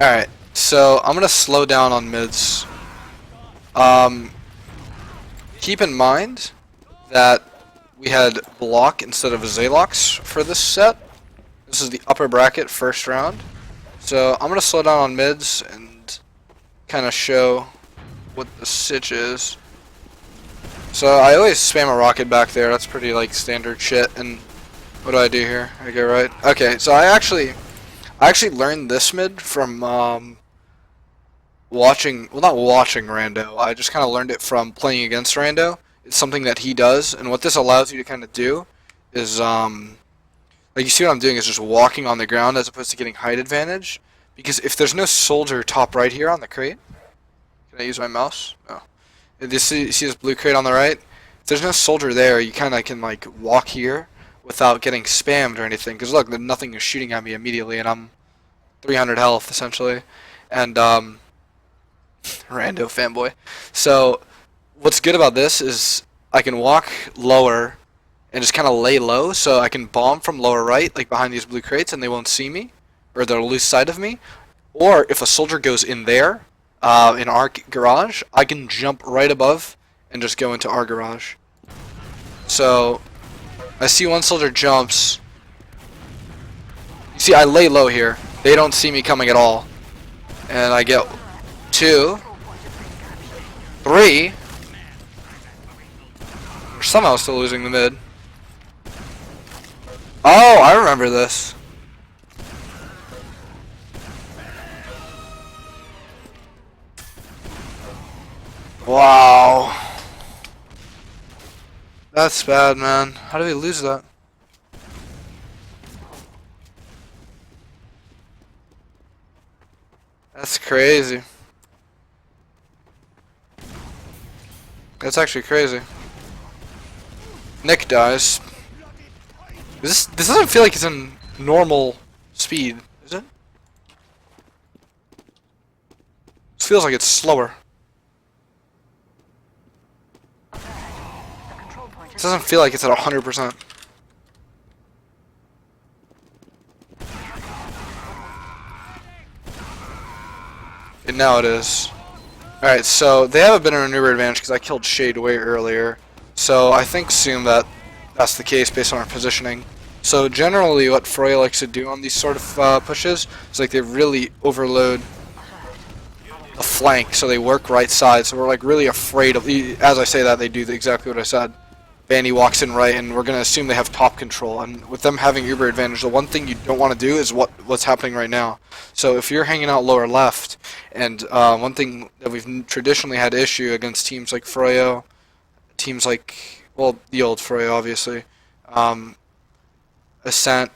Alright, so I'm gonna slow down on mids. Keep in mind that we had block instead of Zalox for this set. This is the upper bracket first round. So I'm gonna slow down on mids and kind of show what the sitch is. So I always spam a rocket back there. That's pretty like standard shit. And what do I do here? I go right. Okay, so I actually learned this mid from watching. Well, not watching Rando. I just kind of learned it from playing against Rando. It's something that he does, and what this allows you to kind of do is like you see what I'm doing is just walking on the ground as opposed to getting height advantage. Because if there's no soldier top right here on the crate, can I use my mouse? No. You see this blue crate on the right? If there's no soldier there, you kind of can like walk here without getting spammed or anything. Because look, nothing is shooting at me immediately, and I'm 300 health essentially. And Rando fanboy. So what's good about this is I can walk lower and just kind of lay low, so I can bomb from lower right, like behind these blue crates, and they won't see me, or they'll lose sight of me. Or if a soldier goes in there, in our garage, I can jump right above and just go into our garage. So I see one soldier jumps. You see, I lay low here. They don't see me coming at all, and I get 2, 3. We're somehow still losing the mid. Oh, I remember this. Wow. That's bad, man. How did we lose that? That's crazy. That's actually crazy. Nick dies. This doesn't feel like it's in normal speed, is it? This feels like it's slower. This doesn't feel like it's at 100%. And now it is. Alright, so they have a bit of a maneuver advantage because I killed Shade way earlier. So I think assume that that's the case based on our positioning. So generally what Froy likes to do on these sort of pushes is like they really overload the flank, so they work right side, so we're like really afraid of, as I say that, they do exactly what I said. Bandy walks in right, and we're going to assume they have top control, and with them having Uber advantage, the one thing you don't want to do is what's happening right now. So if you're hanging out lower left, and one thing that we've traditionally had issue against teams like Froyo, teams like, well, the old Froyo obviously, Ascent,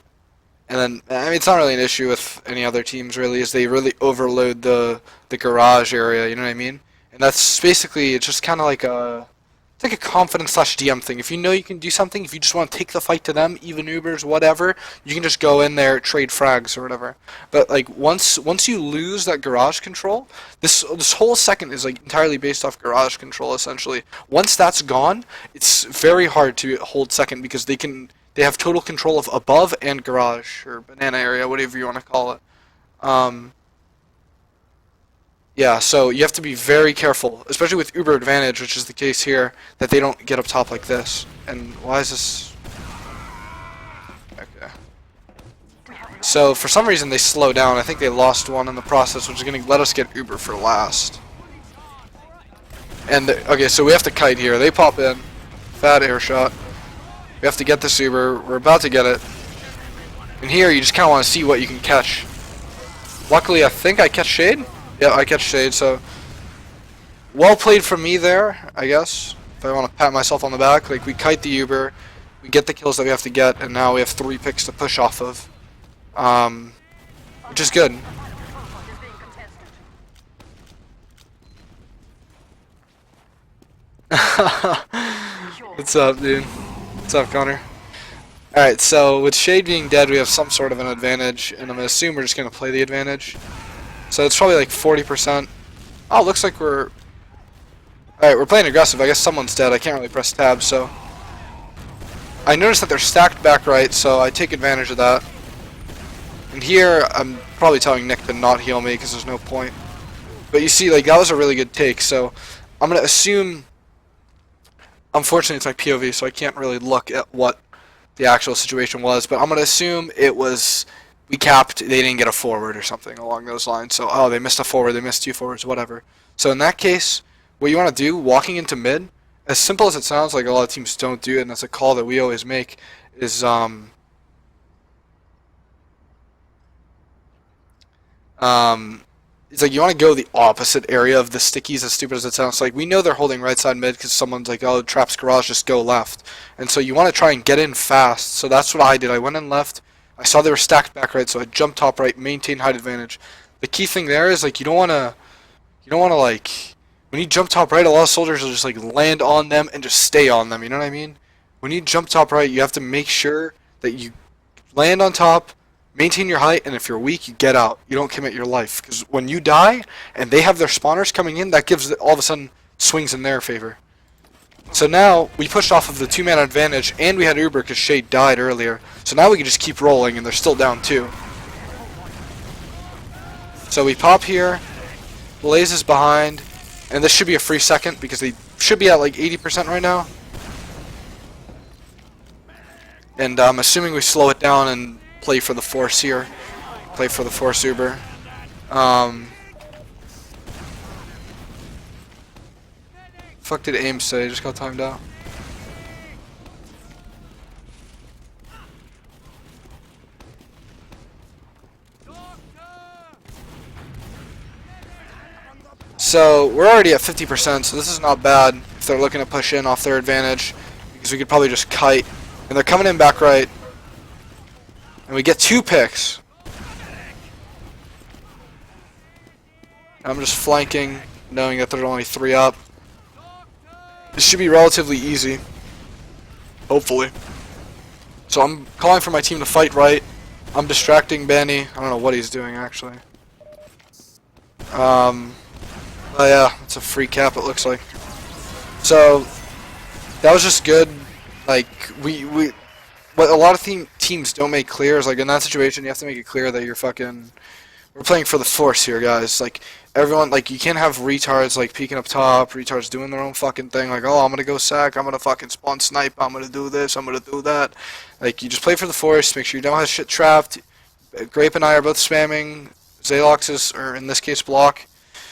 and then, I mean, it's not really an issue with any other teams really, is they really overload the garage area, you know what I mean? And that's basically, it's just kind of like a, it's like a confidence slash DM thing. If you know you can do something, if you just want to take the fight to them, even Ubers, whatever, you can just go in there, trade frags or whatever. But like once you lose that garage control, this whole second is like entirely based off garage control essentially. Once that's gone, it's very hard to hold second because they have total control of above and garage or banana area, whatever you want to call it. Yeah, so you have to be very careful, especially with Uber advantage, which is the case here, that they don't get up top like this. And why is this? Okay. So for some reason they slow down. I think they lost one in the process, which is going to let us get Uber for last. And okay, so we have to kite here. They pop in, fat air shot. We have to get this Uber. We're about to get it. And here you just kind of want to see what you can catch. Luckily, I think I catch Shade. Yeah, I catch Shade, so well played from me there, I guess. If I want to pat myself on the back, like we kite the Uber, we get the kills that we have to get, and now we have 3 picks to push off of, which is good. What's up, dude? What's up, Connor? Alright, so with Shade being dead, we have some sort of an advantage, and I'm going to assume we're just going to play the advantage. So it's probably like 40%. Oh, looks like we're... Alright, we're playing aggressive. I guess someone's dead. I can't really press tab, so... I noticed that they're stacked back right, so I take advantage of that. And here, I'm probably telling Nick to not heal me because there's no point. But you see, like, that was a really good take, so I'm going to assume... Unfortunately, it's my POV, so I can't really look at what the actual situation was, but I'm going to assume it was... We capped, they didn't get a forward or something along those lines. So, oh, they missed a forward, they missed 2 forwards, whatever. So in that case, what you want to do, walking into mid, as simple as it sounds, like a lot of teams don't do it, and that's a call that we always make, is it's like you want to go the opposite area of the stickies, as stupid as it sounds. Like, we know they're holding right side mid because someone's like, oh, traps garage, just go left. And so you want to try and get in fast. So that's what I did. I went in left. I saw they were stacked back right, so I jumped top right, maintain height advantage. The key thing there is, like, you don't want to, like, when you jump top right, a lot of soldiers will just, like, land on them and just stay on them, you know what I mean? When you jump top right, you have to make sure that you land on top, maintain your height, and if you're weak, you get out. You don't commit your life. Because when you die, and they have their spawners coming in, that gives, all of a sudden, swings in their favor. So now, we pushed off of the 2-man advantage, and we had Uber because Shade died earlier. So now we can just keep rolling, and they're still down 2. So we pop here, Blaze is behind, and this should be a free second, because they should be at like 80% right now. And I'm assuming we slow it down and play for the force here. Play for the force Uber. Fuck did aim say? Just got timed out. So we're already at 50%, so this is not bad if they're looking to push in off their advantage, because we could probably just kite. And they're coming in back right. And we get 2 picks. I'm just flanking, knowing that there's only 3 up. This should be relatively easy. Hopefully. So I'm calling for my team to fight right. I'm distracting Benny. I don't know what he's doing, actually. Oh yeah, it's a free cap, it looks like. So, that was just good. Like, what a lot of teams don't make clear is, like, in that situation, you have to make it clear that you're fucking... We're playing for the force here, guys. Like, everyone, like, you can't have retards, like, peeking up top, retards doing their own fucking thing, like, oh, I'm gonna go sack, I'm gonna fucking spawn snipe, I'm gonna do this, I'm gonna do that. Like, you just play for the force, make sure you don't have shit trapped. Grape and I are both spamming. Zalox or in this case, Block,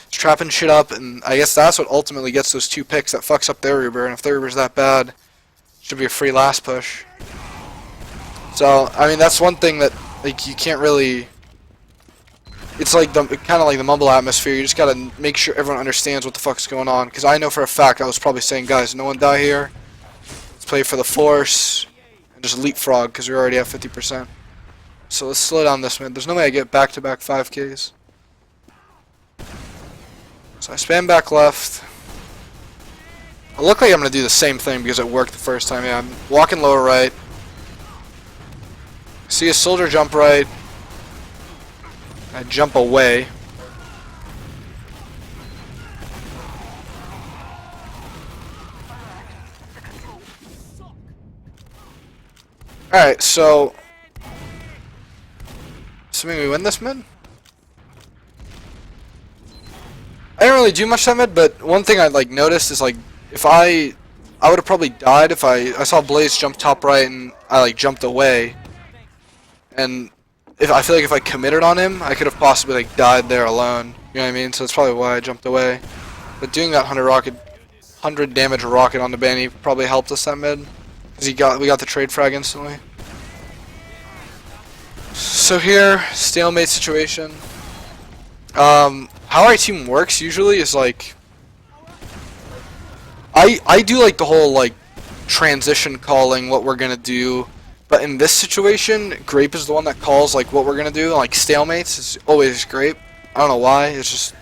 is trapping shit up, and I guess that's what ultimately gets those 2 picks that fucks up their Uber, and if their Uber's that bad, it should be a free last push. So, I mean, that's one thing that, like, you can't really... It's like kind of like the mumble atmosphere. You just gotta make sure everyone understands what the fuck's going on. Because I know for a fact I was probably saying, guys, no one die here. Let's play for the force and just leapfrog because we're already at 50%. So let's slow down this mid. There's no way I get back-to-back 5Ks. So I spam back left. I look like I'm gonna do the same thing because it worked the first time. Yeah, I'm walking lower right. See a soldier jump right. I jump away. Alright, so... Assuming we win this mid? I didn't really do much that mid, but one thing I like noticed is like, if I would have probably died if I saw Blaze jump top right and I like jumped away. And... I feel like if I committed on him, I could have possibly like died there alone. You know what I mean? So that's probably why I jumped away. But doing that 100 damage rocket on the Banny probably helped us that mid, because we got the trade frag instantly. So here, stalemate situation. How our team works usually is like, I do like the whole like transition calling what we're gonna do. But in this situation, Grape is the one that calls like what we're gonna do. Like stalemates is always Grape. I don't know why. It's just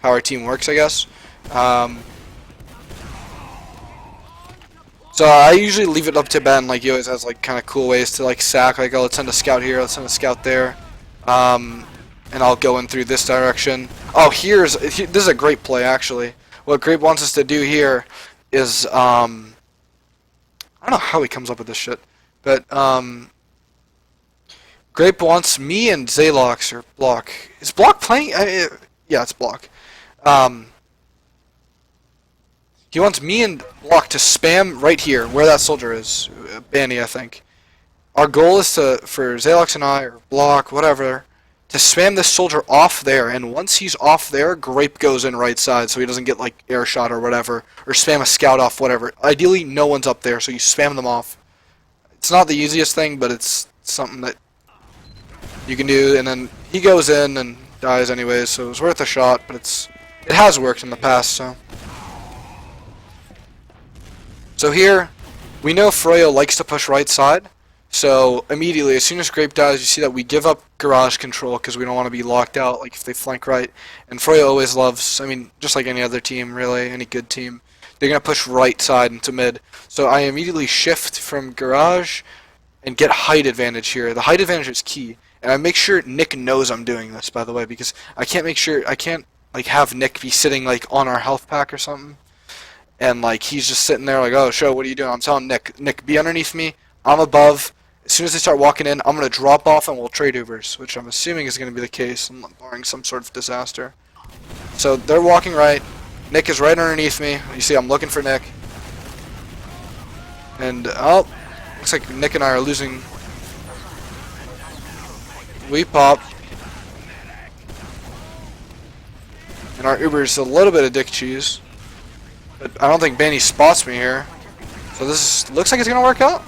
how our team works, I guess. So I usually leave it up to Ben. Like he always has like kind of cool ways to like sack. Like, oh, let's send a scout here. Let's send a scout there. And I'll go in through this direction. Oh, this is a great play actually. What Grape wants us to do here is I don't know how he comes up with this shit. But Grape wants me and Zalox or Block. Is Block playing? Yeah, it's Block. He wants me and Block to spam right here, where that soldier is. Banny, I think. Our goal is for Zalox and I, or Block, whatever, to spam this soldier off there, and once he's off there, Grape goes in right side so he doesn't get like air shot or whatever, or spam a scout off, whatever. Ideally, no one's up there, so you spam them off. It's not the easiest thing, but it's something that you can do, and then he goes in and dies anyways, so it was worth a shot, but it has worked in the past, so. So here, we know Froyo likes to push right side, so immediately, as soon as Grape dies, you see that we give up garage control because we don't want to be locked out, like if they flank right. And Froyo always loves, I mean, just like any other team, really, any good team, they're going to push right side into mid. So I immediately shift from garage and get height advantage here. The height advantage is key. And I make sure Nick knows I'm doing this, by the way, because I can't like have Nick be sitting like on our health pack or something. And like he's just sitting there like, oh, Show, what are you doing? I'm telling Nick, be underneath me. I'm above. As soon as they start walking in, I'm going to drop off and we'll trade Ubers, which I'm assuming is going to be the case, barring some sort of disaster. So they're walking right. Nick is right underneath me. You see I'm looking for Nick. And, oh, looks like Nick and I are losing. We pop. And our Uber's a little bit of dick cheese. But I don't think Banny spots me here. So this looks like it's going to work out.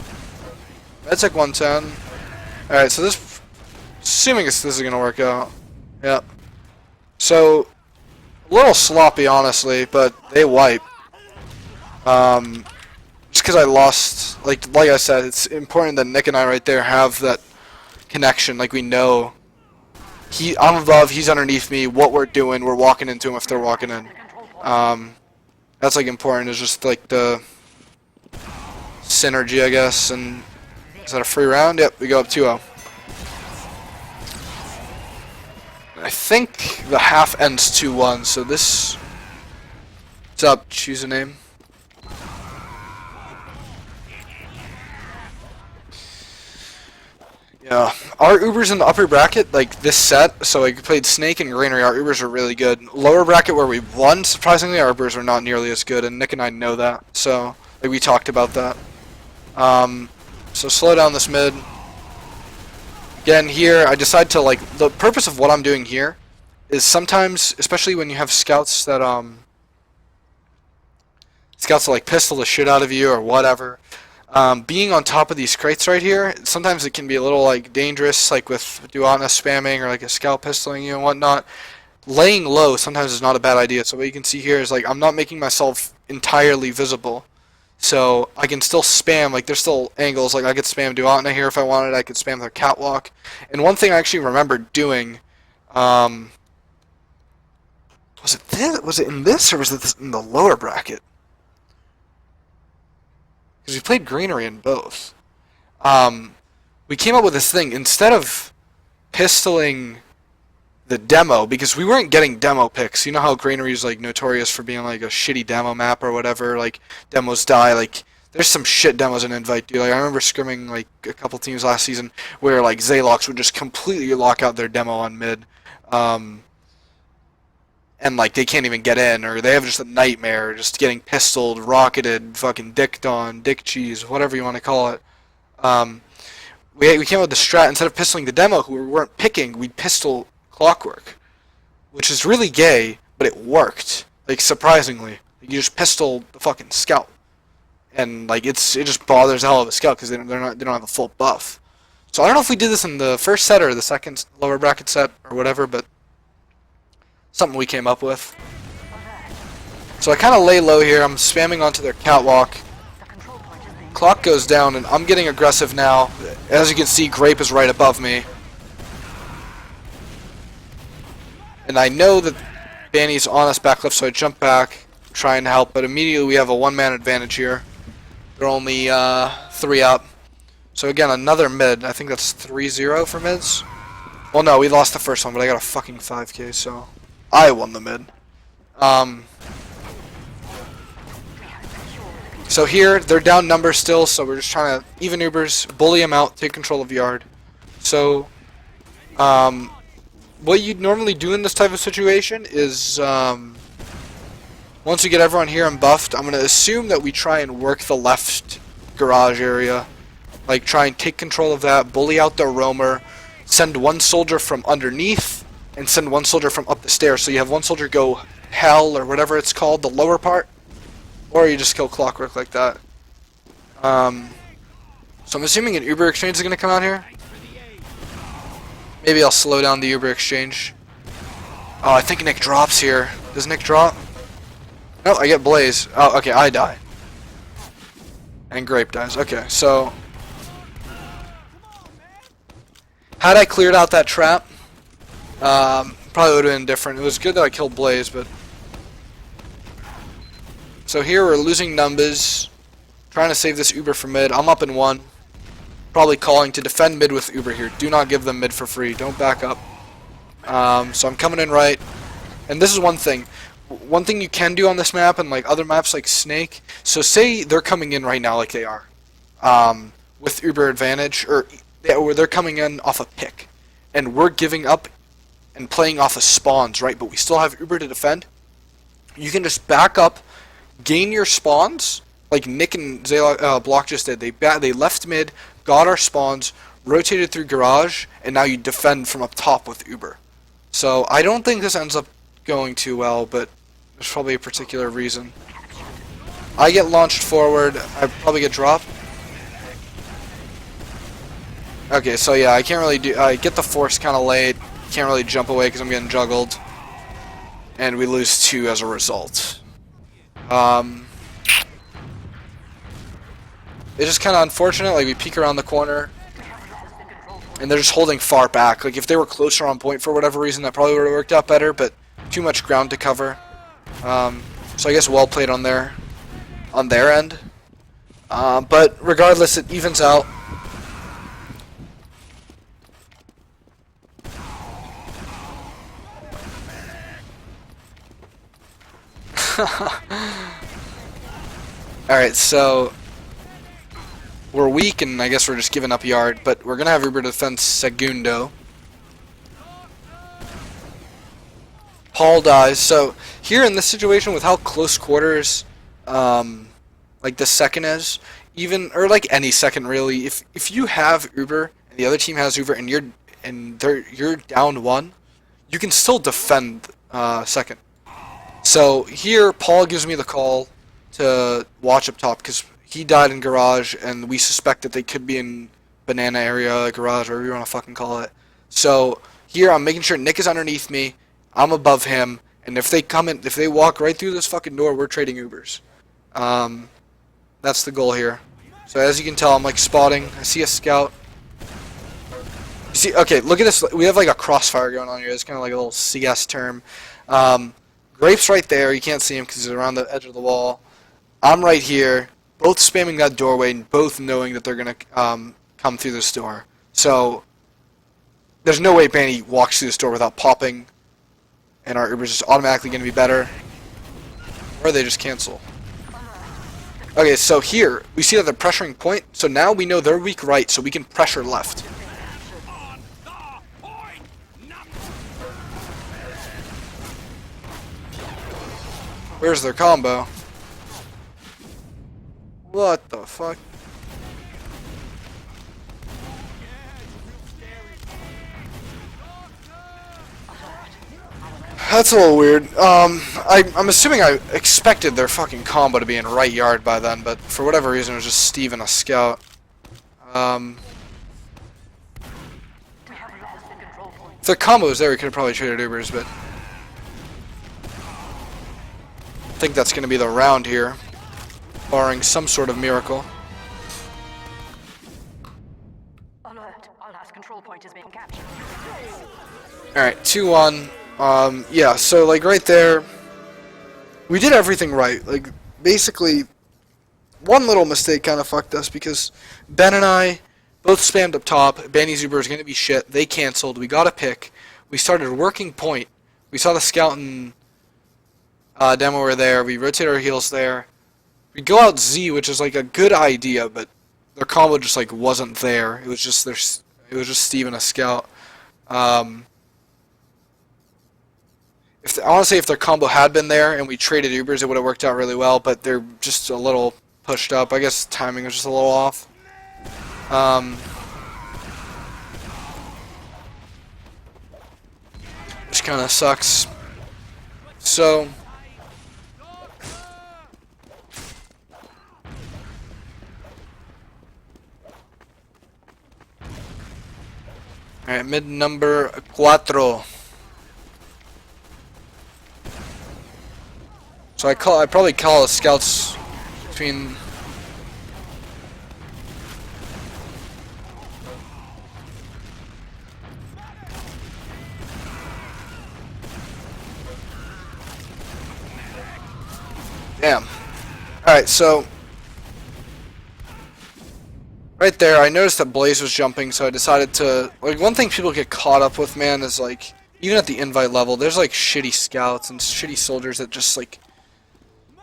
That's like 110. Alright, so assuming this is going to work out. Yep. So, a little sloppy, honestly, but they wipe. Just because I lost, like I said, it's important that Nick and I right there have that connection. Like, we know I'm above, he's underneath me, what we're doing, we're walking into him if they're walking in. That's, like, important. It's just, like, the synergy, I guess, and is that a free round? Yep, we go up 2-0. I think the half ends 2-1, so this... What's up? Choose a name. Yeah, our Ubers in the upper bracket, like this set, so we played Snake and Granary, our Ubers are really good. Lower bracket where we won, surprisingly, our Ubers are not nearly as good, and Nick and I know that, so like we talked about that. So slow down this mid. Again, here, I decide to, like, the purpose of what I'm doing here is sometimes, especially when you have scouts that, scouts that, like, pistol the shit out of you or whatever, being on top of these crates right here, sometimes it can be a little, like, dangerous, like with Duana spamming or, like, a scout pistoling you and whatnot. Laying low sometimes is not a bad idea, so what you can see here is, like, I'm not making myself entirely visible. So I can still spam, like there's still angles, like I could spam Duatna here if I wanted, I could spam their catwalk. And one thing I actually remember doing, was it in this or was it in the lower bracket? Because we played Greenery in both. We came up with this thing, instead of pistoling the demo, because we weren't getting demo picks. You know how Granary is like notorious for being like a shitty demo map or whatever, like demos die, like there's some shit demos in Invite, dude. Like I remember scrimming like a couple teams last season where like Zalox would just completely lock out their demo on mid. And like they can't even get in, or they have just a nightmare, just getting pistoled, rocketed, fucking dicked on, dick cheese, whatever you want to call it. We came up with the strat, instead of pistoling the demo who we weren't picking, we'd pistol Clockwork, which is really gay, but it worked. Like surprisingly, you just pistol the fucking scout, and like it just bothers the hell of a scout because they don't have a full buff. So I don't know if we did this in the first set or the second lower bracket set or whatever, but something we came up with. So I kind of lay low here. I'm spamming onto their catwalk. Clock goes down, and I'm getting aggressive now. As you can see, Grape is right above me. And I know that Banny's on us back left, so I jump back, trying to help, but immediately we have a one-man advantage here. They're only 3 up. So again, another mid. I think that's 3-0 for mids. Well, no, we lost the first one, but I got a fucking 5k, so I won the mid. So here, they're down numbers still, so we're just trying to even Ubers, bully them out, take control of yard. So What you'd normally do in this type of situation is, once we get everyone here and buffed, I'm going to assume that we try and work the left garage area. Like, try and take control of that, bully out the roamer, send one soldier from underneath, and send one soldier from up the stairs. So you have one soldier go hell, or whatever it's called, the lower part, or you just kill Clockwork like that. So I'm assuming an Uber exchange is going to come out here. Maybe I'll slow down the Uber exchange. Oh, I think Nick drops here. Does Nick drop? No, I get Blaze. Oh, okay, I die. And Grape dies. Okay, so had I cleared out that trap, probably would have been different. It was good that I killed Blaze, but so here we're losing numbers, trying to save this Uber for mid. I'm up in 1. Probably calling to defend mid with Uber here. Do not give them mid for free. Don't back up. So I'm coming in right. And this is one thing. One thing you can do on this map and like other maps like Snake. So say they're coming in right now like they are. With Uber advantage. Or they're coming in off a pick. And we're giving up and playing off of spawns, right? But we still have Uber to defend. You can just back up. Gain your spawns. Like Nick and Block just did. They left mid. Got our spawns, rotated through garage, and now you defend from up top with Uber. So I don't think this ends up going too well, but there's probably a particular reason. I get launched forward, I probably get dropped. Okay, so yeah, I can't really do, I get the force kind of late, can't really jump away because I'm getting juggled. And we lose 2 as a result. It's just kind of unfortunate, like we peek around the corner, and they're just holding far back. Like if they were closer on point for whatever reason, that probably would have worked out better, but too much ground to cover. So I guess well played on their end. But regardless, it evens out. Alright, so we're weak, and I guess we're just giving up yard, but we're going to have Uber defend Segundo. Paul dies. So here in this situation with how close quarters like the second is, even, or like any second really, if you have Uber and the other team has Uber and you're down 1, you can still defend second. So here Paul gives me the call to watch up top because he died in garage, and we suspect that they could be in banana area, garage, whatever you want to fucking call it. So here I'm making sure Nick is underneath me, I'm above him, and if they come in, if they walk right through this fucking door, we're trading Ubers. That's the goal here. So as you can tell, I'm like spotting. I see a scout. You see, okay, look at this. We have like a crossfire going on here. It's kind of like a little CS term. Grape's right there. You can't see him because he's around the edge of the wall. I'm right here. Both spamming that doorway and both knowing that they're going to come through this door. So there's no way Banny walks through this door without popping, and our Uber's just automatically going to be better. Or they just cancel. Okay, so here, we see that they're pressuring point, so now we know they're weak right, so we can pressure left. Where's their combo? What the fuck? That's a little weird. I'm assuming I expected their fucking combo to be in right yard by then, but for whatever reason it was just Steve and a scout. If their combo was there, we could have probably traded Ubers, but I think that's going to be the round here, barring some sort of miracle. Alert! Our last control point is being captured. Alright, 2-1. Yeah, so like right there, we did everything right. Like basically, one little mistake kind of fucked us because Ben and I both spammed up top. Banny's Uber is going to be shit. They canceled. We got a pick. We started working point. We saw the scout and demo were there. We rotated our heels there. We go out Z, which is like a good idea, but their combo just like wasn't there. It was just Steve and a scout. I want to say if their combo had been there and we traded Ubers, it would have worked out really well, but they're just a little pushed up. I guess timing was just a little off. Which kind of sucks. So, alright, mid number 4. So I probably call the scouts between. Damn. Alright, so right there, I noticed that Blaze was jumping, so I decided to, like, one thing people get caught up with, man, is, like, even at the invite level, there's, like, shitty scouts and shitty soldiers that just, like,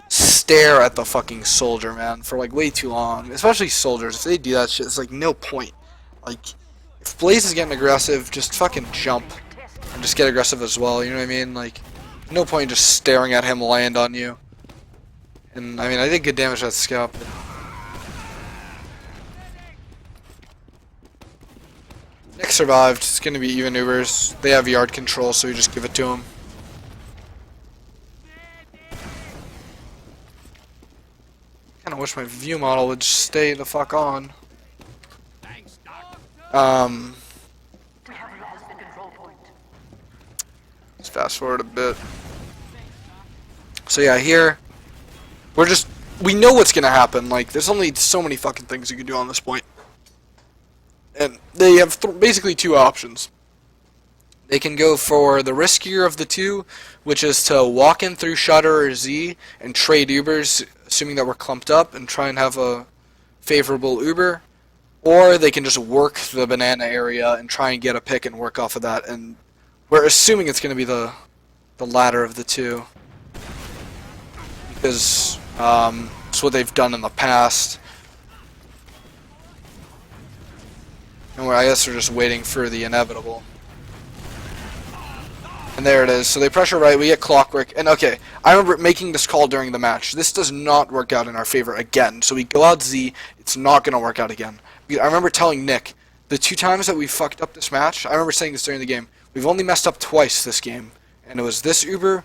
stare at the fucking soldier, man, for, like, way too long. Especially soldiers. If they do that shit, it's, like, no point. Like, if Blaze is getting aggressive, just fucking jump. And just get aggressive as well, you know what I mean? Like, no point just staring at him land on you. And, I mean, I did good damage to that scout, but Nick survived. It's going to be even Ubers. They have yard control, so you just give it to them. Kind of wish my view model would stay the fuck on. Let's fast forward a bit. So yeah, here we know what's going to happen. Like, there's only so many fucking things you can do on this point. And they have basically two options. They can go for the riskier of the two, which is to walk in through Shutter or Z and trade Ubers, assuming that we're clumped up, and try and have a favorable Uber. Or they can just work the banana area and try and get a pick and work off of that. And we're assuming it's going to be the latter of the two, because it's what they've done in the past. And I guess we're just waiting for the inevitable. And there it is. So they pressure right, we get Clockwork. And okay, I remember making this call during the match. This does not work out in our favor again. So we go out Z, it's not going to work out again. I remember telling Nick, the 2 times that we fucked up this match, I remember saying this during the game, we've only messed up twice this game. And it was this Uber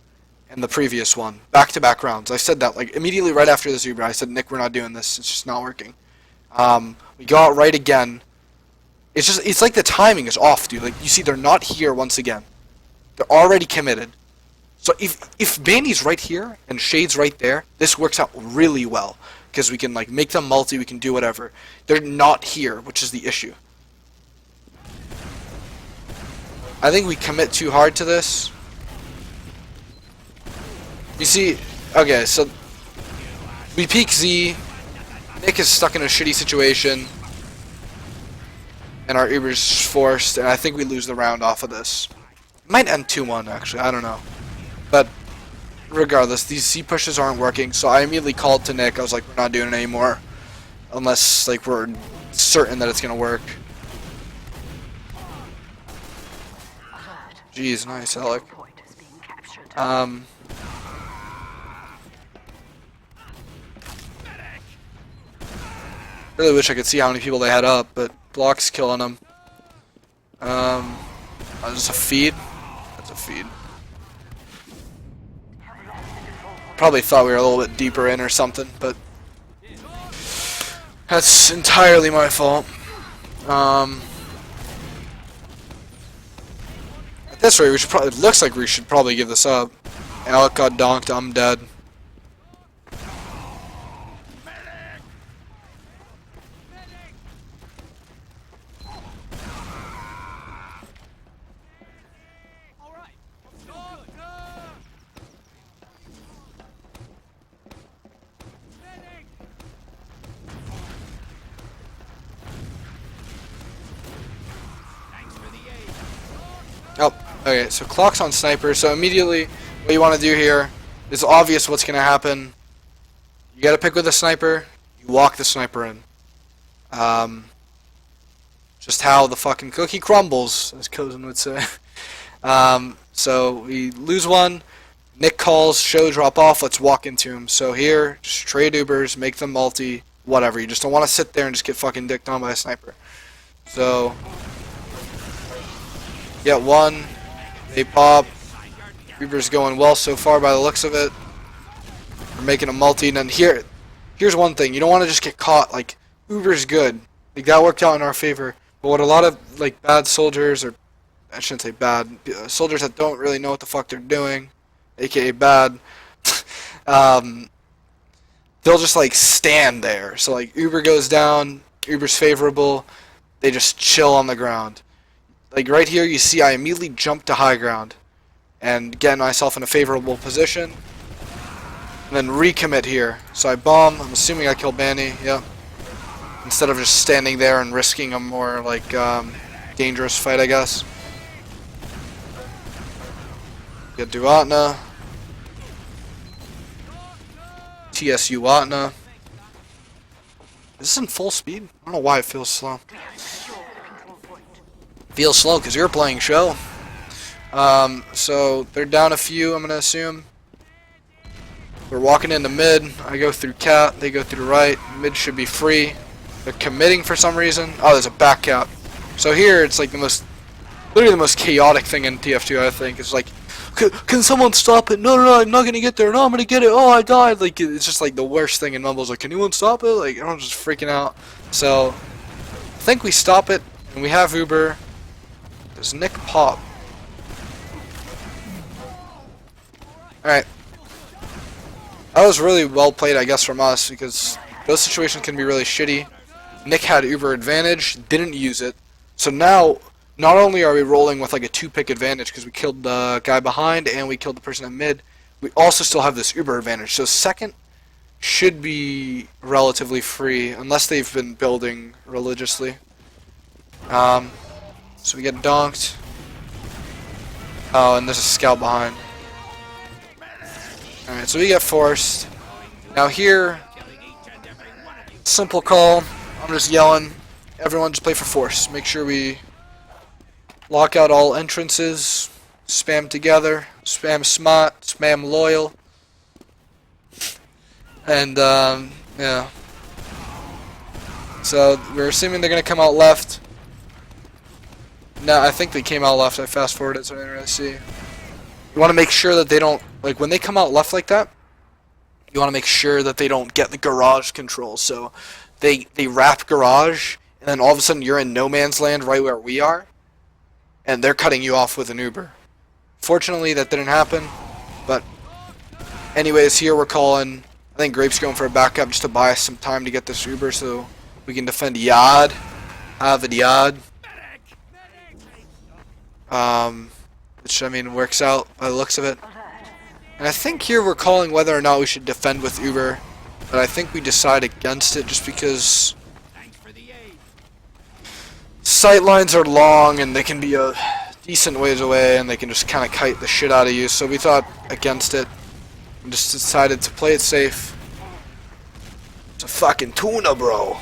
and the previous one. Back-to-back rounds. I said that, like, immediately right after this Uber. I said, Nick, we're not doing this. It's just not working. We go out right again. It's like the timing is off, dude. Like, you see, they're not here once again. They're already committed. So if Bandy's right here and Shade's right there, this works out really well. Because we can, like, make them multi, we can do whatever. They're not here, which is the issue. I think we commit too hard to this. You see, okay, so we peek Z. Nick is stuck in a shitty situation. And our Uber's forced, and I think we lose the round off of this. It might end 2-1, actually, I don't know. But regardless, these Z pushes aren't working, so I immediately called to Nick. I was like, we're not doing it anymore. Unless, like, we're certain that it's going to work. Jeez, nice, Alec. Really wish I could see how many people they had up, but Block's killing them. Is this a feed? That's a feed. Probably thought we were a little bit deeper in or something, but that's entirely my fault. At this rate, it looks like we should probably give this up. Alec got donked, I'm dead. Oh, okay, so Clock's on Sniper, so immediately what you want to do here is obvious what's going to happen. You got to pick with a Sniper, you walk the Sniper in. just how the fucking cookie crumbles, as Cozen would say. So we lose one. Nick calls, show, drop off, let's walk into him. So here, just trade Ubers, make them multi, whatever. You just don't want to sit there and just get fucking dicked on by a sniper. So, get one, they pop. Uber's going well so far by the looks of it. We're making a multi, and then here's one thing. You don't want to just get caught. Like, Uber's good. Like, that worked out in our favor. But what a lot of, like, bad soldiers, or I shouldn't say bad, soldiers that don't really know what the fuck they're doing, aka bad, they'll just like stand there. So like Uber goes down, Uber's favorable, they just chill on the ground. Like right here you see I immediately jump to high ground and get myself in a favorable position and then recommit here. So I bomb, I'm assuming I kill Banny, yeah. Instead of just standing there and risking a more like dangerous fight, I guess. Get Duatna. TSU Watna. Is this in full speed? I don't know why it feels slow. Feels slow because you're playing show. So they're down a few, I'm gonna assume. We're walking into mid. I go through cat, they go through the right. Mid should be free. They're committing for some reason. Oh, there's a back cap. So here it's like literally the most chaotic thing in TF2, I think. It's like, can someone stop it? No, I'm not gonna get there. No, I'm gonna get it. Oh, I died. Like, it's just like the worst thing in Mumble's like, can anyone stop it? Like, everyone's just freaking out. So, I think we stop it, and we have Uber. Does Nick pop? Alright. That was really well played, I guess, from us, because those situations can be really shitty. Nick had Uber advantage, didn't use it. So now, not only are we rolling with like a 2-pick advantage because we killed the guy behind and we killed the person in mid, we also still have this Uber advantage. So second should be relatively free unless they've been building religiously. So we get donked. Oh, and there's a scout behind. Alright, so we get forced. Now here, simple call. I'm just yelling. Everyone just play for force. Make sure we lock out all entrances, spam together, spam smart, spam loyal, and yeah. So we're assuming they're gonna come out left. No, I think they came out left. I fast forwarded so I didn't really see. You want to make sure that they don't, like when they come out left like that, you want to make sure that they don't get the garage control. So they wrap garage, and then all of a sudden you're in no man's land right where we are. And they're cutting you off with an Uber. Fortunately, that didn't happen. But anyways, here we're calling. I think Grape's going for a backup just to buy us some time to get this Uber so we can defend Yad. Have it Yad. Which, I mean, works out by the looks of it. And I think here we're calling whether or not we should defend with Uber. But I think we decide against it just because sight lines are long and they can be a decent ways away and they can just kind of kite the shit out of you. So we thought against it and just decided to play it safe. It's a fucking tuna, bro.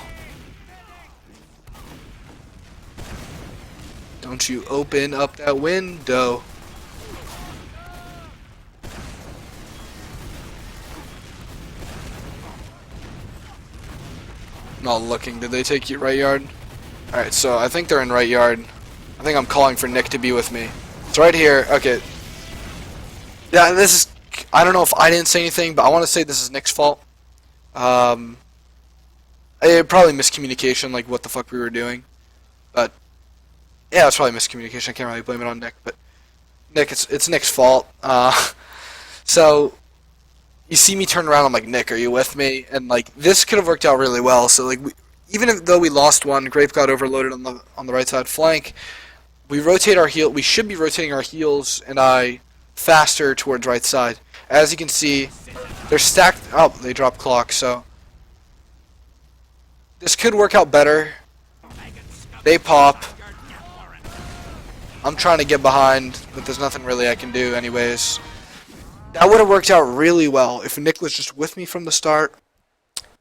Don't you open up that window. Not looking. Did they take you right yard? Alright, so I think they're in right yard. I think I'm calling for Nick to be with me. It's right here. Okay. Yeah, this is... I don't know if I didn't say anything, but I want to say this is Nick's fault. Probably miscommunication, like what the fuck we were doing. But, yeah, it's probably miscommunication. I can't really blame it on Nick, but... Nick, it's Nick's fault. So... You see me turn around, I'm like, Nick, are you with me? And, like, this could have worked out really well. So, like, even though we lost one, Grape got overloaded on the right side flank. We rotate our heel. We should be rotating our heels and I faster towards right side. As you can see, they're stacked. Oh, they dropped clock. So this could work out better. They pop. I'm trying to get behind, but there's nothing really I can do, anyways. That would have worked out really well if Nick was just with me from the start.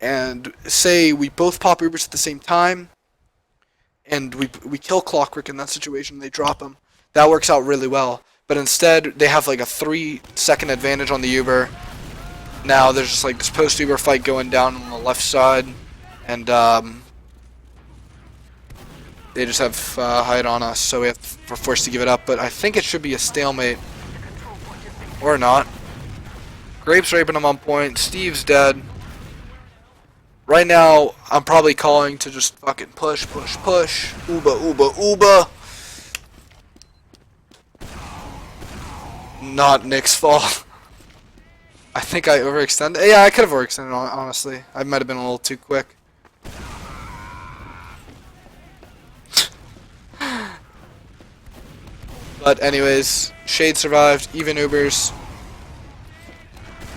And say we both pop Ubers at the same time, and we kill Clockwork in that situation. They drop him. That works out really well. But instead, they have like a 3-second advantage on the Uber. Now there's just like this post-Uber fight going down on the left side, and they just have height on us, so we're forced to give it up. But I think it should be a stalemate, or not. Grape's raping him on point. Steve's dead. Right now, I'm probably calling to just fucking push, push, push. Uba, uba, uba. Not Nick's fault. I think I overextended. Yeah, I could have overextended, honestly. I might have been a little too quick. But anyways, Shade survived, even Ubers.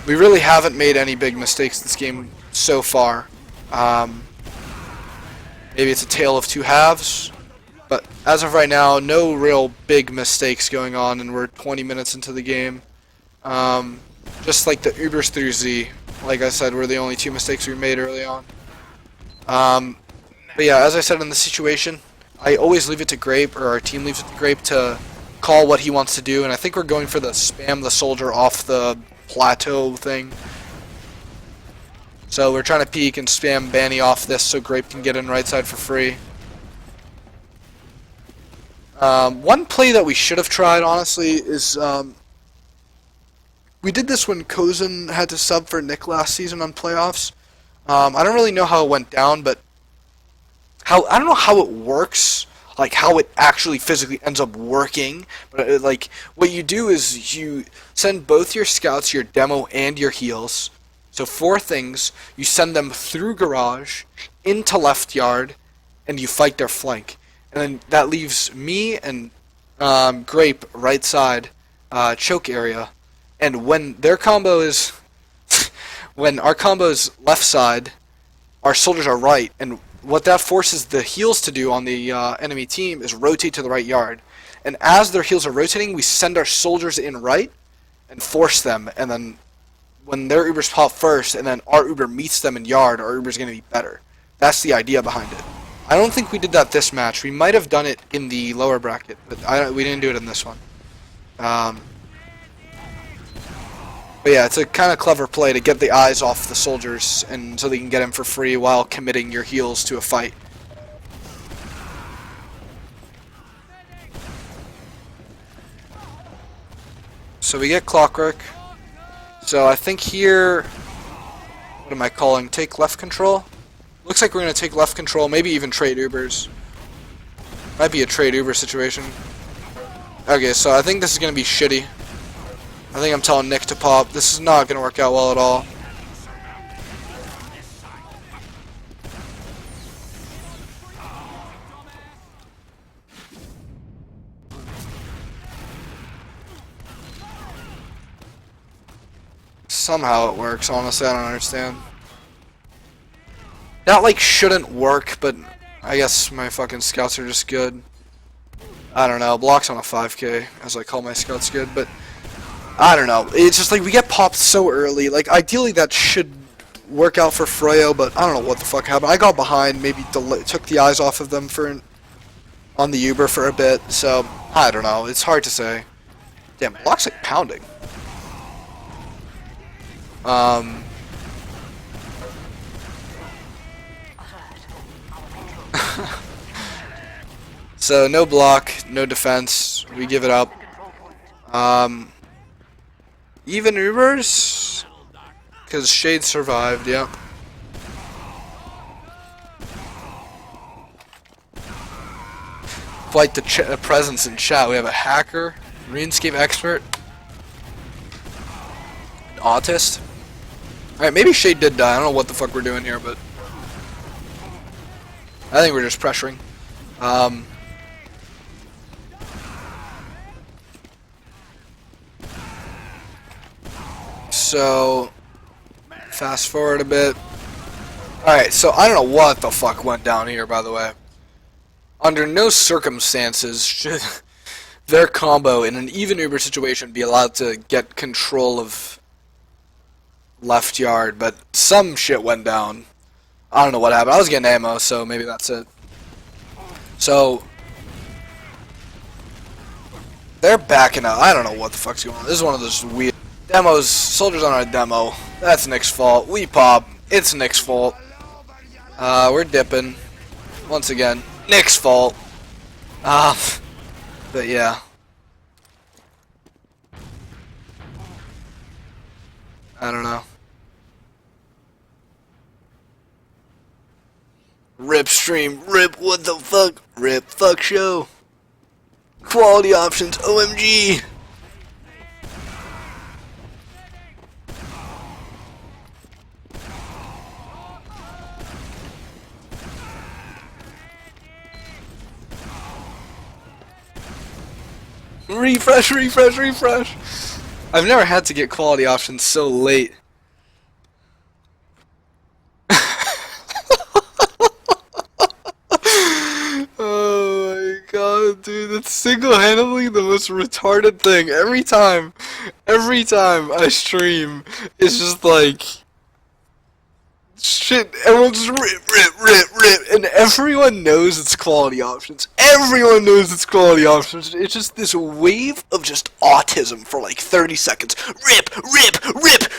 We really haven't made any big mistakes this game so far. Maybe it's a tale of two halves, but as of right now, no real big mistakes going on, and we're 20 minutes into the game. Just like the Ubers through Z, like I said, were the only two mistakes we made early on. But yeah, as I said in the situation, I always leave it to Grape, or our team leaves it to Grape, to call what he wants to do, and I think we're going for the spam the soldier off the plateau thing. So we're trying to peek and spam Banny off this so Grape can get in right side for free. One play that we should have tried, honestly, is we did this when Kozin had to sub for Nick last season on playoffs. I don't really know how it went down, but I don't know how it works, like how it actually physically ends up working. But like what you do is you send both your scouts, your demo, and your heals. So 4 things. You send them through garage into left yard, and you fight their flank. And then that leaves me and Grape right side choke area. And when their combo is, when our combo is left side, our soldiers are right. And what that forces the heals to do on the enemy team is rotate to the right yard. And as their heals are rotating, we send our soldiers in right and force them. And then when their Ubers pop first, and then our Uber meets them in yard, our Uber's going to be better. That's the idea behind it. I don't think we did that this match. We might have done it in the lower bracket, but we didn't do it in this one. But yeah, it's a kind of clever play to get the eyes off the soldiers, and so they can get them for free while committing your heals to a fight. So we get Clockwork. So I think here, what am I calling? Take left control? Looks like we're going to take left control, maybe even trade Ubers. Might be a trade Uber situation. Okay, so I think this is going to be shitty. I think I'm telling Nick to pop. This is not going to work out well at all. Somehow it works, honestly, I don't understand. That, like, shouldn't work, but I guess my fucking scouts are just good. I don't know, blocks on a 5k, as I call my scouts good, but I don't know. It's just like we get popped so early. Like, ideally that should work out for Froyo, but I don't know what the fuck happened. I got behind, maybe took the eyes off of them on the Uber for a bit, so I don't know. It's hard to say. Damn, block's like pounding. So no block, no defense. We give it up. Even Ubers, because Shade survived. Yep. Quite the presence in chat. We have a hacker, RuneScape expert, an autist. Alright, maybe Shade did die. I don't know what the fuck we're doing here, but I think we're just pressuring. So, fast forward a bit. Alright, so I don't know what the fuck went down here, by the way. Under no circumstances should their combo in an even Uber situation be allowed to get control of left yard, but some shit went down. I don't know what happened. I was getting ammo, so maybe that's it. So they're backing out. I don't know what the fuck's going on. This is one of those weird demos. Soldiers on our demo. That's Nick's fault. We pop. It's Nick's fault. We're dipping. Once again, Nick's fault. But yeah. I don't know. Rip stream. Rip what the fuck. Rip fuck show. Quality options. OMG. Refresh, refresh, refresh. I've never had to get quality options so late. Oh my god, dude, that's single-handedly the most retarded thing. Every time I stream, it's just like shit, everyone just rip, and everyone knows it's quality options. Everyone knows it's quality options. It's just this wave of just autism for like 30 seconds. Rip,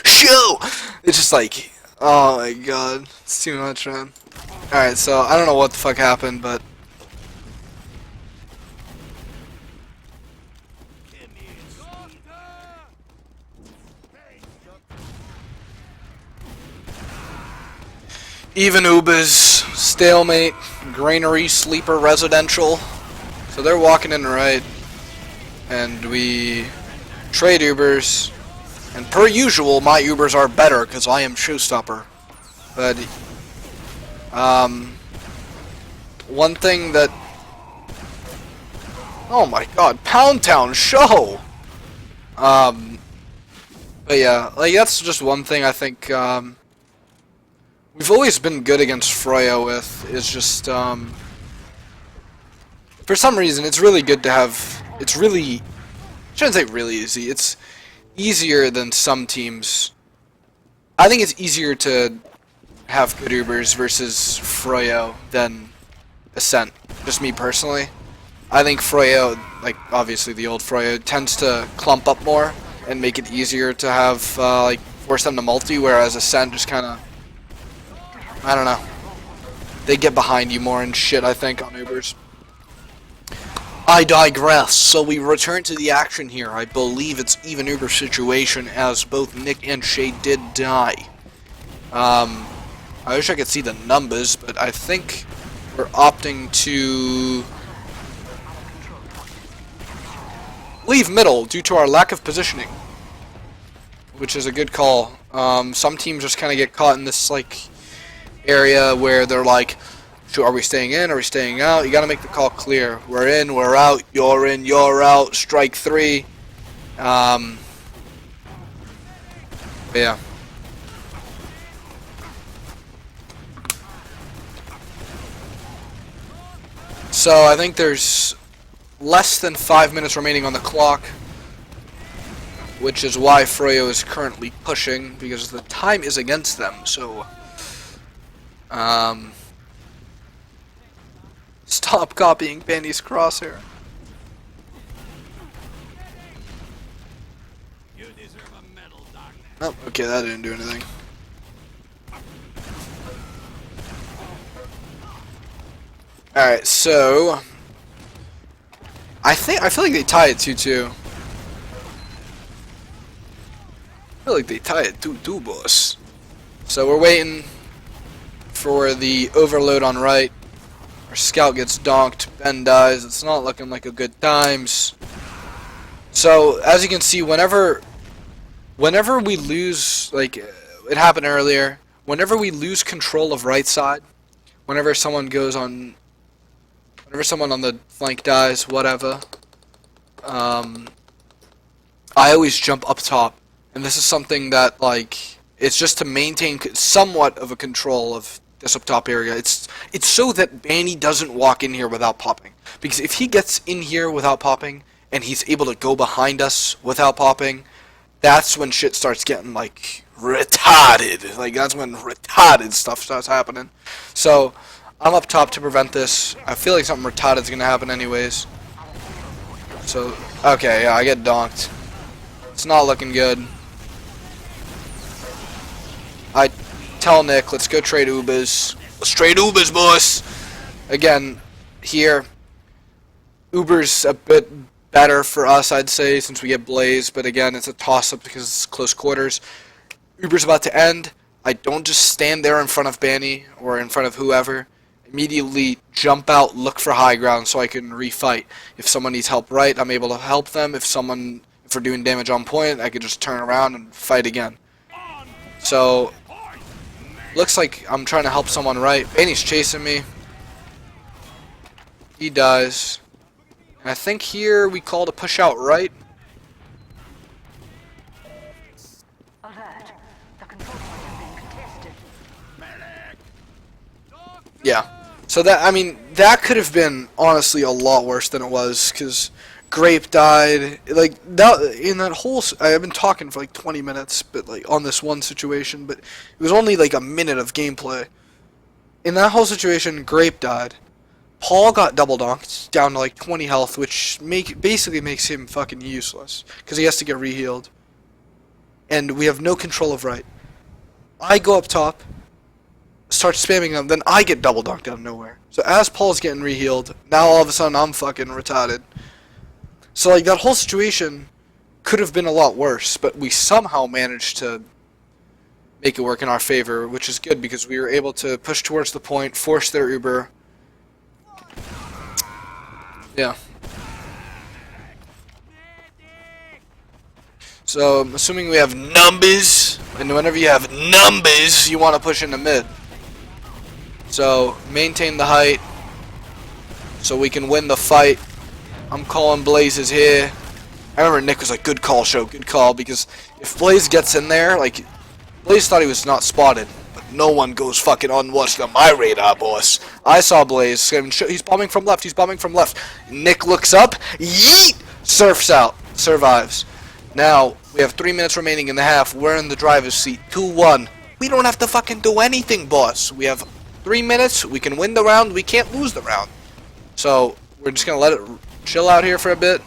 show! It's just like, oh my god, it's too much, man. Alright, so I don't know what the fuck happened, but even Ubers, stalemate, granary, sleeper, residential. So they're walking in right, and we trade Ubers. And per usual, my Ubers are better because I am showstopper. But one thing that, oh my god, Pound Town show. But yeah, like that's just one thing I think. We've always been good against Froyo with, is just, for some reason, it's really good to have, it's really, I shouldn't say really easy, it's easier than some teams. I think it's easier to have good Ubers versus Froyo than Ascent, just me personally. I think Froyo, like, obviously the old Froyo, tends to clump up more and make it easier to have, like, force them to multi, whereas Ascent just kind of, I don't know. They get behind you more and shit, I think, on Ubers. I digress. So we return to the action here. I believe it's even Uber situation as both Nick and Shay did die. I wish I could see the numbers, but I think we're opting to leave middle due to our lack of positioning, which is a good call. Some teams just kind of get caught in this, like, area where they're like, are we staying in, are we staying out? You gotta make the call clear. We're in, we're out, you're in, you're out, strike three. Yeah. So I think there's less than 5 minutes remaining on the clock, which is why Froyo is currently pushing, because the time is against them. So stop copying Bandy's crosshair. You deserve a medal, Doctor. Oh, okay, that didn't do anything. Alright, so I feel like they tie it 2-2. I feel like they tie it 2-2, boss. So we're waiting for the overload on right. Our scout gets donked, Ben dies. It's not looking like a good times. So as you can see, whenever we lose, like it happened earlier, whenever we lose control of right side, whenever someone on the flank dies, whatever, I always jump up top, and this is something that, like, it's just to maintain somewhat of a control of this up top area. It's so that Banny doesn't walk in here without popping, because if he gets in here without popping and he's able to go behind us without popping, that's when shit starts getting, like, retarded. Like, that's when retarded stuff starts happening. So I'm up top to prevent this. I feel like something retarded is gonna happen anyways. So, okay, yeah, I get donked. It's not looking good. I tell Nick, let's go trade Ubers. Let's trade Ubers, boss! Again, here, Uber's a bit better for us, I'd say, since we get Blaze, but again, it's a toss-up because it's close quarters. Uber's about to end. I don't just stand there in front of Banny or in front of whoever. Immediately jump out, look for high ground so I can refight. If someone needs help right, I'm able to help them. If we're doing damage on point, I could just turn around and fight again. So, looks like I'm trying to help someone right. Banny's chasing me. He dies. And I think here we called a push out right. Alert. The control point is being contested. Yeah. So that, I mean, that could have been honestly a lot worse than it was, because Grape died. Like, that, in that whole, I've been talking for like 20 minutes, but like on this one situation, but it was only like a minute of gameplay. In that whole situation, Grape died. Paul got double donked down to like 20 health, which basically makes him fucking useless, because he has to get rehealed. And we have no control of right. I go up top, start spamming them, then I get double donked out of nowhere. So as Paul's getting rehealed, now all of a sudden I'm fucking retarded. So like that whole situation could have been a lot worse, but we somehow managed to make it work in our favor, which is good because we were able to push towards the point, force their Uber. Yeah. So I'm assuming we have numbers, and whenever you have numbers, you want to push into mid. So maintain the height so we can win the fight. I'm calling Blazes here. I remember Nick was like, good call, show, good call, because if Blaze gets in there, like, Blaze thought he was not spotted, but no one goes fucking unwatched on my radar, boss. I saw Blaze, he's bombing from left, he's bombing from left. Nick looks up, yeet, surfs out, survives. Now, we have 3 minutes remaining in the half, we're in the driver's seat, 2-1. We don't have to fucking do anything, boss. We have 3 minutes, we can win the round, we can't lose the round. So, we're just gonna let it chill out here for a bit.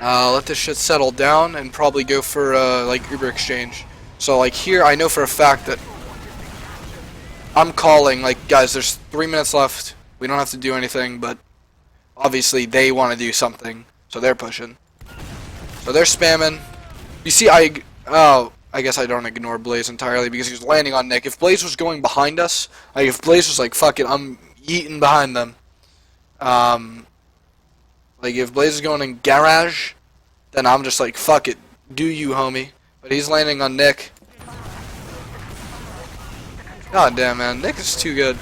Let this shit settle down and probably go for like Uber exchange. So like here I know for a fact that I'm calling like, guys, there's 3 minutes left. We don't have to do anything, but obviously they want to do something, so they're pushing. So they're spamming. You see, I guess I don't ignore Blaze entirely because he was landing on Nick. If Blaze was going behind us, like if Blaze was like, fuck it, I'm eating behind them. Like if Blaze is going in garage, then I'm just like, fuck it, do you, homie. But he's landing on Nick. God damn, man, Nick is too good.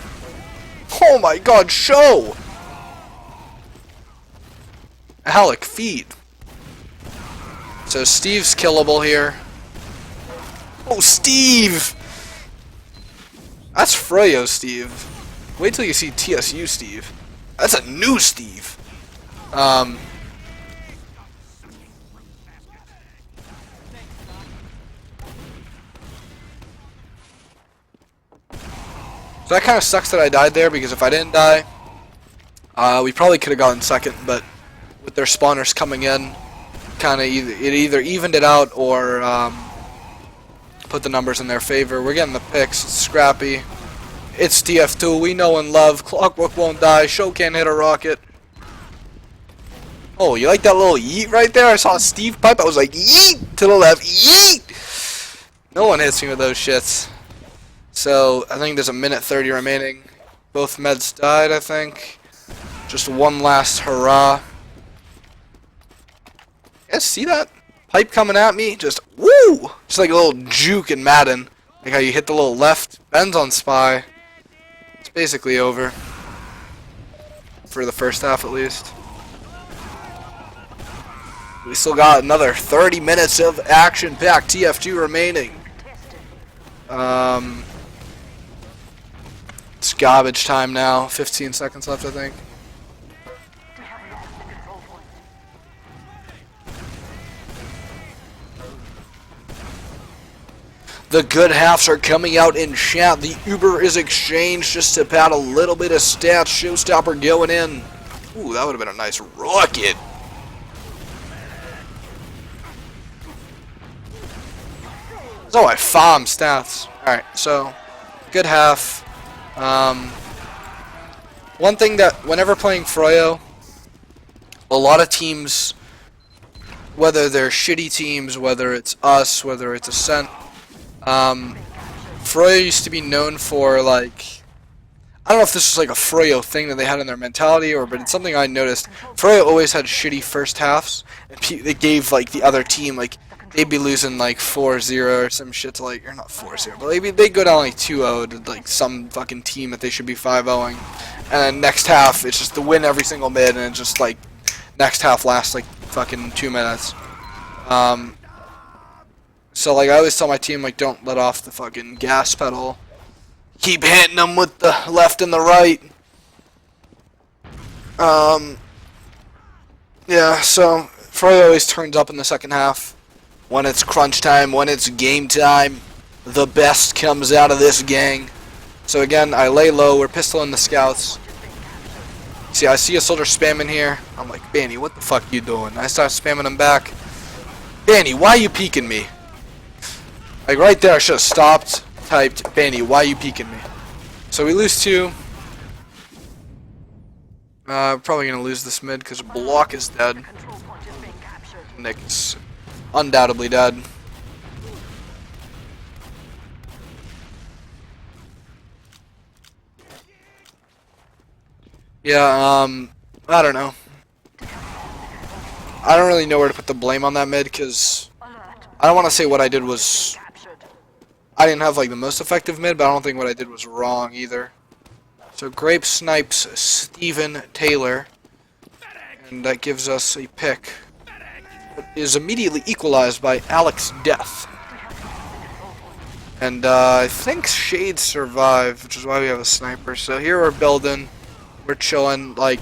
Oh my god, show! Alec, feed. So Steve's killable here. Oh, Steve! That's Froyo Steve. Wait till you see TSU Steve. That's a new Steve. So that kind of sucks that I died there, because if I didn't die, we probably could have gotten second, but with their spawners coming in, kind of either evened it out or put the numbers in their favor. We're getting the picks. It's scrappy. It's TF2. We know and love. Clockwork won't die. Show can't hit a rocket. Oh, you like that little yeet right there? I saw Steve pipe. I was like, yeet to the left. Yeet! No one hits me with those shits. So, I think there's a minute 30 remaining. Both meds died, I think. Just one last hurrah. You guys see that? Pipe coming at me. Just, woo! Just like a little juke in Madden. Like how you hit the little left. Bends on Spy. It's basically over. For the first half, at least. We still got another 30 minutes of action-packed TF2 remaining. It's garbage time now. 15 seconds left, I think. The good halves are coming out in chat. The Uber is exchanged just to pad a little bit of stats. Showstopper going in. Ooh, that would have been a nice rocket. Oh, I farm stats. Alright, so good half. One thing that whenever playing Froyo, a lot of teams, whether they're shitty teams, whether it's us, whether it's Ascent, Froyo used to be known for, like, I don't know if this was like a Froyo thing that they had in their mentality, but it's something I noticed. Froyo always had shitty first halves, and they gave, like, the other team, like, they'd be losing, like, 4-0 or some shit to, like, or not 4-0, but maybe they'd go down, like, 2-0 to, like, some fucking team that they should be 5-0ing. And then next half, it's just to win every single mid, and it's just, like, next half lasts, like, fucking 2 minutes. So, like, I always tell my team, like, don't let off the fucking gas pedal. Keep hitting them with the left and the right. Yeah, so Froyo always turns up in the second half. When it's crunch time, when it's game time, the best comes out of this gang. So again, I lay low, we're pistoling the scouts. See, I see a soldier spamming here. I'm like, Banny, what the fuck you doing? I start spamming him back. Banny, why you peeking me? Like right there, I should have stopped, typed, Banny, why you peeking me? So we lose 2. Probably gonna lose this mid because Block is dead. Nick's undoubtedly dead. Yeah, I don't know. I don't really know where to put the blame on that mid because I don't want to say what I did was. I didn't have like the most effective mid, but I don't think what I did was wrong either. So Grape snipes Steven Taylor, and that gives us a pick. It is immediately equalized by Alex Death. And I think Shades survived, which is why we have a sniper. So here we're building, we're chilling. Like,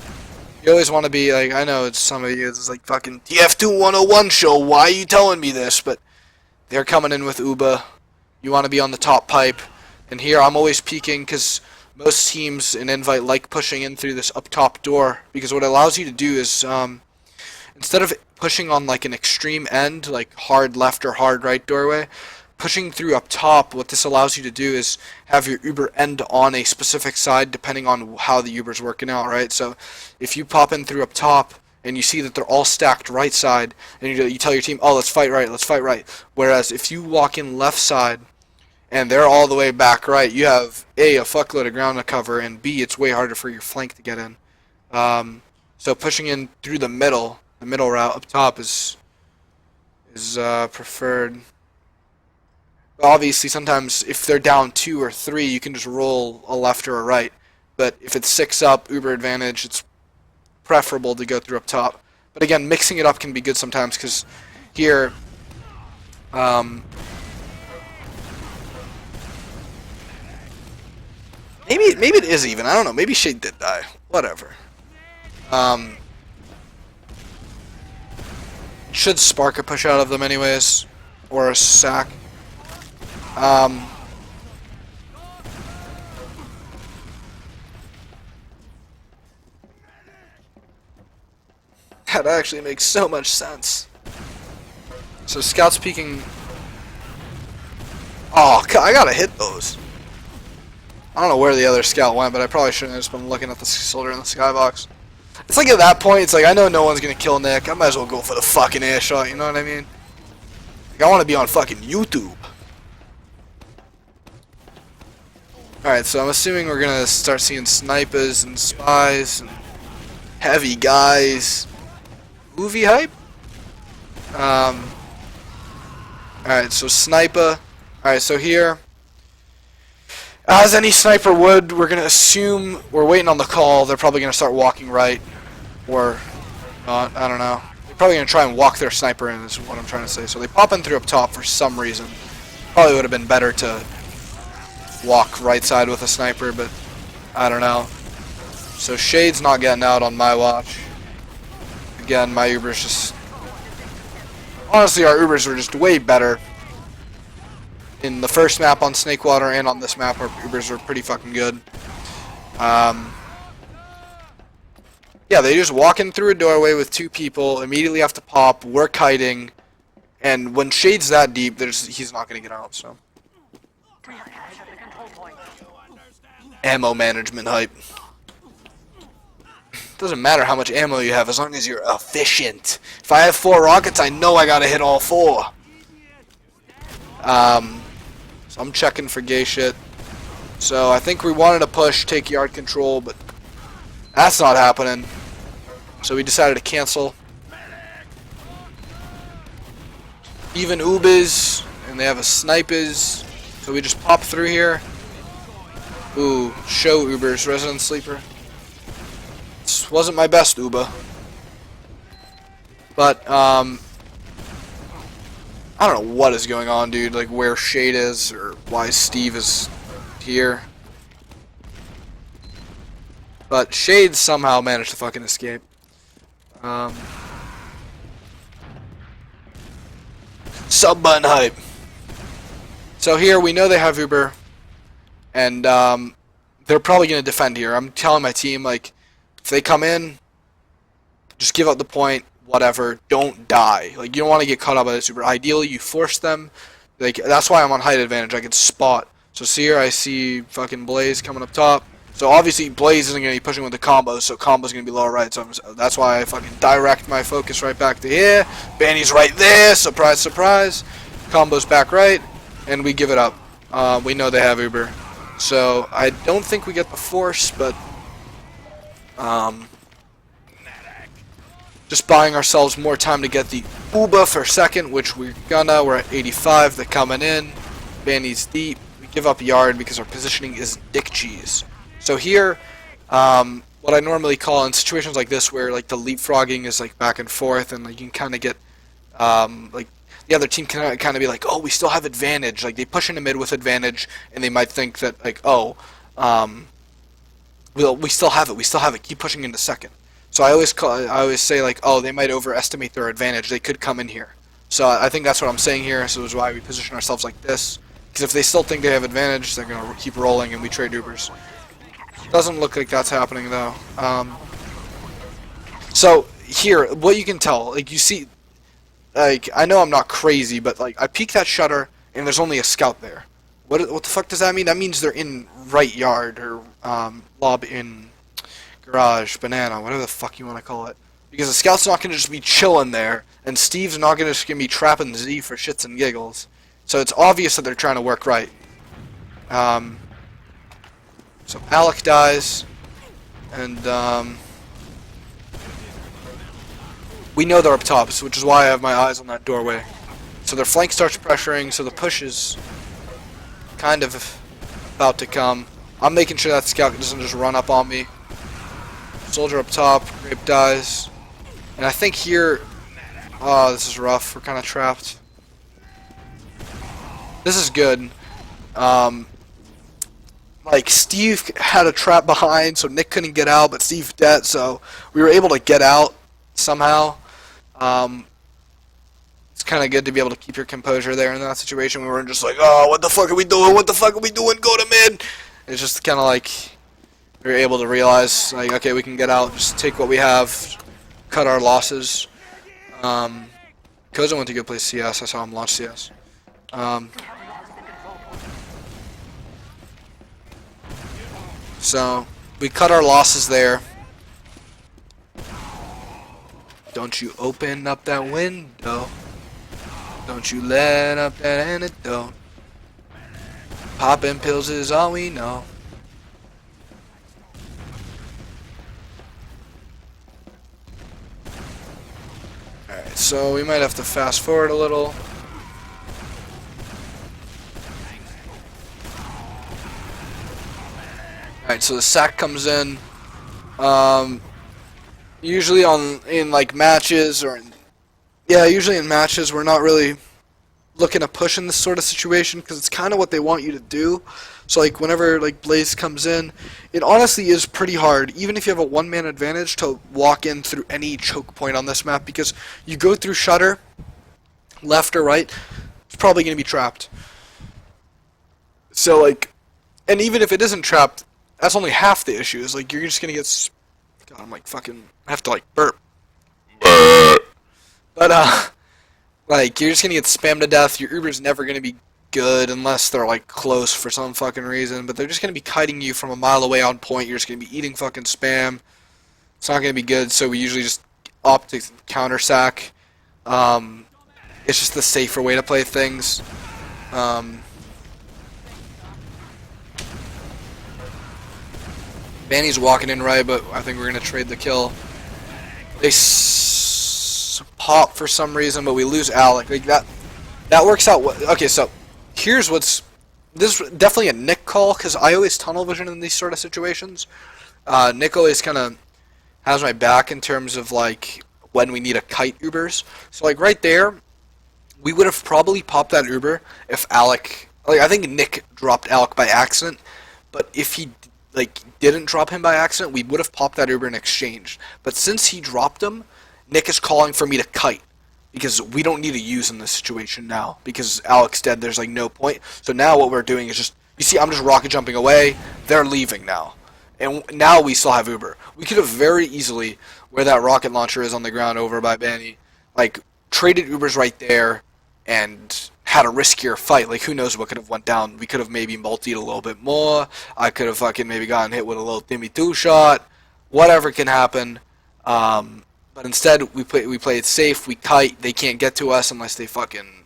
you always want to be like, I know it's some of you, it's like fucking TF2 101 show, why are you telling me this? But they're coming in with Uba. You want to be on the top pipe. And here I'm always peeking because most teams in Invite like pushing in through this up top door. Because what it allows you to do is, instead of pushing on like an extreme end, like hard left or hard right doorway, pushing through up top, what this allows you to do is have your Uber end on a specific side depending on how the Uber's working out, right? So if you pop in through up top and you see that they're all stacked right side, and you tell your team, oh, let's fight right, let's fight right. Whereas if you walk in left side and they're all the way back right, you have A, a fuckload of ground to cover, and B, it's way harder for your flank to get in. So pushing in through the middle route up top is preferred. Obviously, sometimes if they're down 2 or 3, you can just roll a left or a right. But if it's 6 up, Uber advantage, it's preferable to go through up top. But again, mixing it up can be good sometimes because here, maybe it is even. I don't know. Maybe Shade did die. Whatever. Should spark a push out of them anyways, or a sack. That actually makes so much sense. So scouts peeking. Oh, I gotta hit those. I don't know where the other scout went, but I probably shouldn't have just been looking at the soldier in the skybox. It's like at that point, it's like I know no one's gonna kill Nick. I might as well go for the fucking air shot. You know what I mean? Like, I want to be on fucking YouTube. Alright, so I'm assuming we're gonna start seeing snipers and spies and heavy guys. Movie hype? Alright, so sniper. Alright, so here, as any sniper would, we're gonna assume we're waiting on the call. They're probably gonna start walking right, or not, I don't know. They're probably gonna try and walk their sniper in, is what I'm trying to say. So they pop in through up top for some reason. Probably would have been better to walk right side with a sniper, but I don't know. So Shade's not getting out on my watch. Again, my Ubers just... Honestly, our Ubers were just way better. in the first map on Snakewater and on this map, our Ubers are pretty fucking good. Yeah, they just walk in through a doorway with 2 people, immediately have to pop, work hiding, and when Shade's that deep, he's not going to get out, so. Ammo management hype. Doesn't matter how much ammo you have as long as you're efficient. If I have 4 rockets, I know I gotta hit all 4. So I'm checking for gay shit. So I think we wanted to push, take yard control, but that's not happening. So we decided to cancel. Even Ubers, and they have a snipers. So we just pop through here. Ooh, show Ubers, resident sleeper. This wasn't my best Uber. But, I don't know what is going on, dude. Like, where Shade is, or why Steve is here. But Shade somehow managed to fucking escape. Sub button hype. So here, we know they have Uber. And, they're probably going to defend here. I'm telling my team, like, if they come in, just give up the point, whatever, don't die. Like, you don't want to get caught up by this Uber. Ideally, you force them. Like, that's why I'm on height advantage. I can spot. So see here, I see fucking Blaze coming up top. So obviously, Blaze isn't going to be pushing with the combos, so combo's going to be lower right. So that's why I fucking direct my focus right back to here. Banny's right there. Surprise, surprise. Combo's back right, and we give it up. We know they have Uber. So I don't think we get the force, but just buying ourselves more time to get the Uber for second, which we're gonna. We're at 85. They're coming in. Banny's deep. We give up yard because our positioning is dick cheese. So here, what I normally call in situations like this, where like the leapfrogging is like back and forth, and like you can kind of get like the other team can kind of be like, oh, we still have advantage. Like they push into mid with advantage, and they might think that like, oh, we still have it. We still have it. Keep pushing into second. So I always say like, oh, they might overestimate their advantage. They could come in here. So I think that's what I'm saying here. So that's why we position ourselves like this. Because if they still think they have advantage, they're gonna keep rolling, and we trade Ubers. Doesn't look like that's happening though. So here, what you can tell, like you see, like I know I'm not crazy, but like I peek that shutter, and there's only a scout there. What the fuck does that mean? That means they're in right yard or lob in garage, banana, whatever the fuck you want to call it. Because the scout's not gonna just be chilling there, and Steve's not gonna just be trapping Z for shits and giggles. So it's obvious that they're trying to work right. So Alec dies, and we know they're up top, which is why I have my eyes on that doorway. So their flank starts pressuring, so the push is kind of about to come. I'm making sure that scout doesn't just run up on me. Soldier up top, Grape dies. And I think here, oh, this is rough, we're kind of trapped. This is good. Like, Steve had a trap behind, so Nick couldn't get out, but Steve dead, so we were able to get out somehow. It's kind of good to be able to keep your composure there in that situation. We weren't just like, oh, what the fuck are we doing? What the fuck are we doing? Go to mid! It's just kind of like, we were able to realize, like, okay, we can get out, just take what we have, cut our losses. Koza went to go play CS. I saw him launch CS. So, we cut our losses there. Don't you open up that window. Don't you let up that antidote. Popping pills is all we know. Alright, so we might have to fast forward a little. Alright, so the sack comes in. Usually in like matches or usually in matches we're not really looking to push in this sort of situation because it's kind of what they want you to do. So like whenever like Blaze comes in, it honestly is pretty hard, even if you have a one-man advantage, to walk in through any choke point on this map because you go through shutter, left or right, it's probably going to be trapped. So like whenever like Blaze comes in, it honestly is pretty hard, even if you have a one-man advantage, to walk in through any choke point on this map because you go through shutter, left or right, it's probably going to be trapped. So So like, and even if it isn't trapped, that's only half the issue. Is like you're just gonna get. God, I'm like fucking. I have to like burp. But like you're just gonna get spammed to death. Your Uber's never gonna be good unless they're like close for some fucking reason. But they're just gonna be kiting you from a mile away on point. You're just gonna be eating fucking spam. It's not gonna be good. So we usually just opt to counter sack. It's just the safer way to play things. Banny's walking in right, but I think we're gonna trade the kill. They pop for some reason, but we lose Alec. Like that works out. Okay, so here's what's this is definitely a Nick call because I always tunnel vision in these sort of situations. Nick always kind of has my back in terms of like when we need a kite Ubers. So like right there, we would have probably popped that Uber if Alec. Like I think Nick dropped Alec by accident, but if he like didn't drop him by accident, we would have popped that Uber in exchange. But since he dropped him, Nick is calling for me to kite because we don't need to use in this situation now because Alec's dead. There's like no point. So now what we're doing is just you see I'm just rocket jumping away. They're leaving now, and now we still have Uber. We could have very easily where that rocket launcher is on the ground over by Banny, like traded Ubers right there and had a riskier fight. Like who knows what could have went down. We could have maybe multied a little bit more. I could have fucking maybe gotten hit with a little Timmy 2 shot. Whatever can happen. But instead we play it safe. We kite. They can't get to us unless they fucking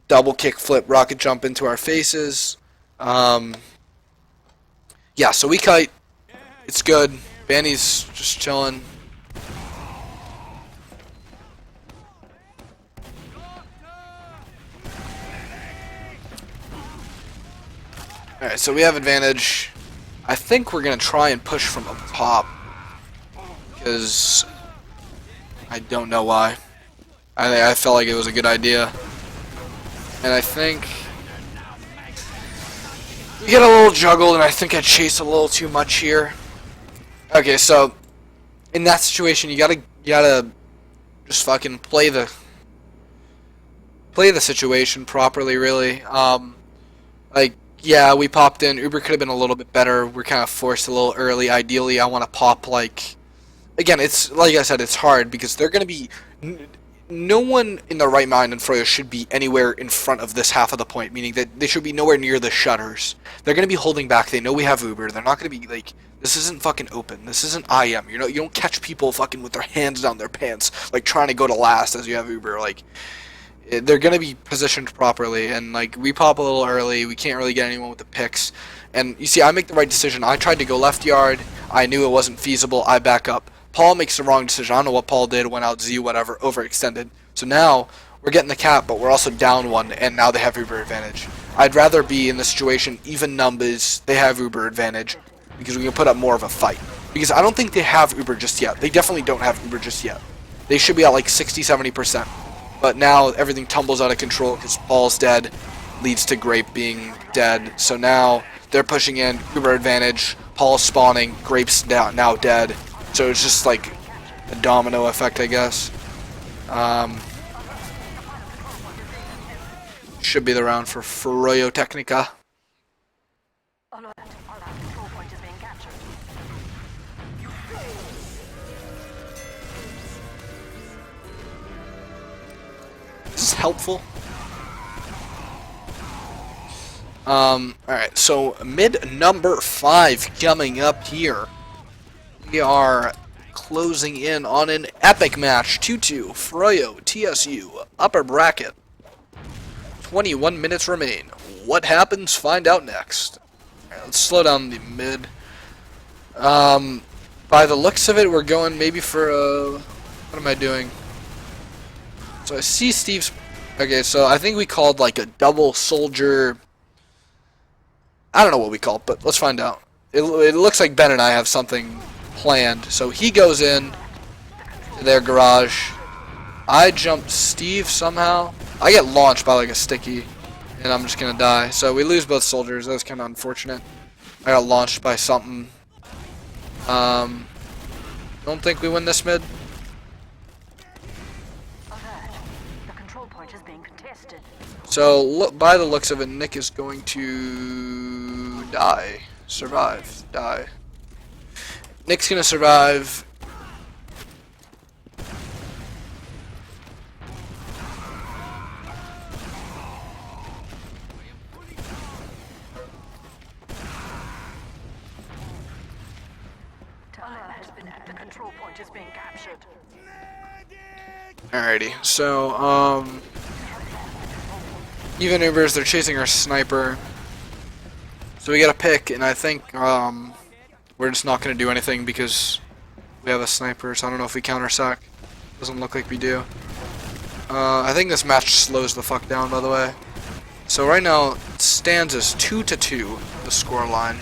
double kick flip rocket jump into our faces. Yeah, so we kite. It's good. Banny's just chilling. Alright, so we have advantage. I think we're going to try and push from up top. Because I don't know why. I felt like it was a good idea. And I think we get a little juggled and I think I chased a little too much here. Okay, so in that situation you gotta just fucking play the situation properly really. Like yeah, we popped in. Uber could have been a little bit better. We're kind of forced a little early. Ideally, I want to pop like... Again, it's like I said, it's hard because they're going to be... No one in their right mind in Froyo should be anywhere in front of this half of the point, meaning that they should be nowhere near the shutters. They're going to be holding back. They know we have Uber. They're not going to be like... This isn't fucking open. This isn't IM. You know, you don't catch people fucking with their hands down their pants, like trying to go to last as you have Uber. Like... They're going to be positioned properly, and like we pop a little early, we can't really get anyone with the picks. And you see, I make the right decision. I tried to go left yard, I knew it wasn't feasible, I back up. Paul makes the wrong decision. I don't know what Paul did, went out Z, whatever, overextended. So now, we're getting the cap, but we're also down one, and now they have Uber advantage. I'd rather be in the situation, even numbers, they have Uber advantage, because we can put up more of a fight. Because I don't think they have Uber just yet. They definitely don't have Uber just yet. They should be at like 60-70%. But now everything tumbles out of control because Paul's dead, leads to Grape being dead. So now they're pushing in, Uber advantage, Paul's spawning, Grape's now dead. So it's just like a domino effect, I guess. Should be the round for Froyotech. Alert. Our control point is being captured. This is helpful. Alright, so mid number 5 coming up here. We are closing in on an epic match. 2-2, Froyo, TSU, upper bracket. 21 minutes remain. What happens? Find out next. Alright, let's slow down the mid. By the looks of it, we're going maybe for a... What am I doing? So I see Steve's... Okay, so I think we called like a double soldier... I don't know what we called, but let's find out. It looks like Ben and I have something planned. So he goes in to their garage. I jump Steve somehow. I get launched by like a sticky, and I'm just gonna die. So we lose both soldiers. That was kind of unfortunate. I got launched by something. Don't think we win this mid. control point is being contested. So, look, by the looks of it, Nick is going to die. Survive. Die. Nick's gonna survive. The control point is being captured. Alrighty, so, even Ubers, they're chasing our sniper. So we gotta pick, and I think, we're just not gonna do anything because we have a sniper, so I don't know if we counter-sack. Doesn't look like we do. I think this match slows the fuck down, by the way. So right now, it stands as 2-2, the score line.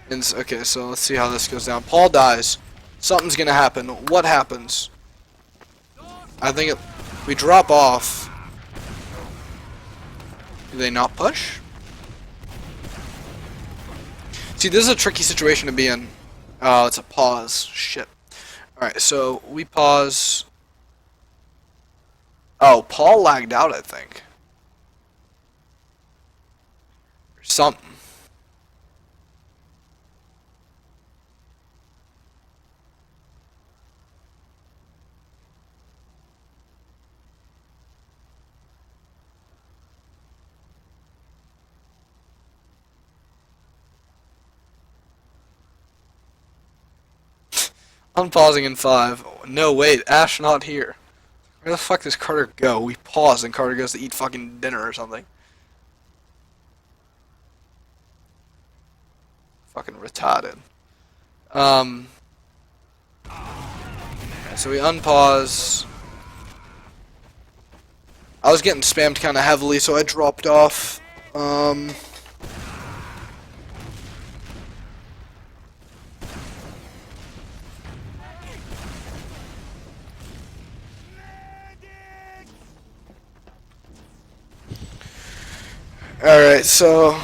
And, okay, so let's see how this goes down. Paul dies. Something's gonna happen. What happens? I think we drop off. Do they not push? See, this is a tricky situation to be in. Oh, it's a pause. Shit. Alright, so we pause. Oh, Paul lagged out, I think. Or something. Unpausing in 5. No, wait, Ash not here. Where the fuck does Carter go? We pause and Carter goes to eat fucking dinner or something. Fucking retarded. So we unpause. I was getting spammed kind of heavily, so I dropped off. Alright, so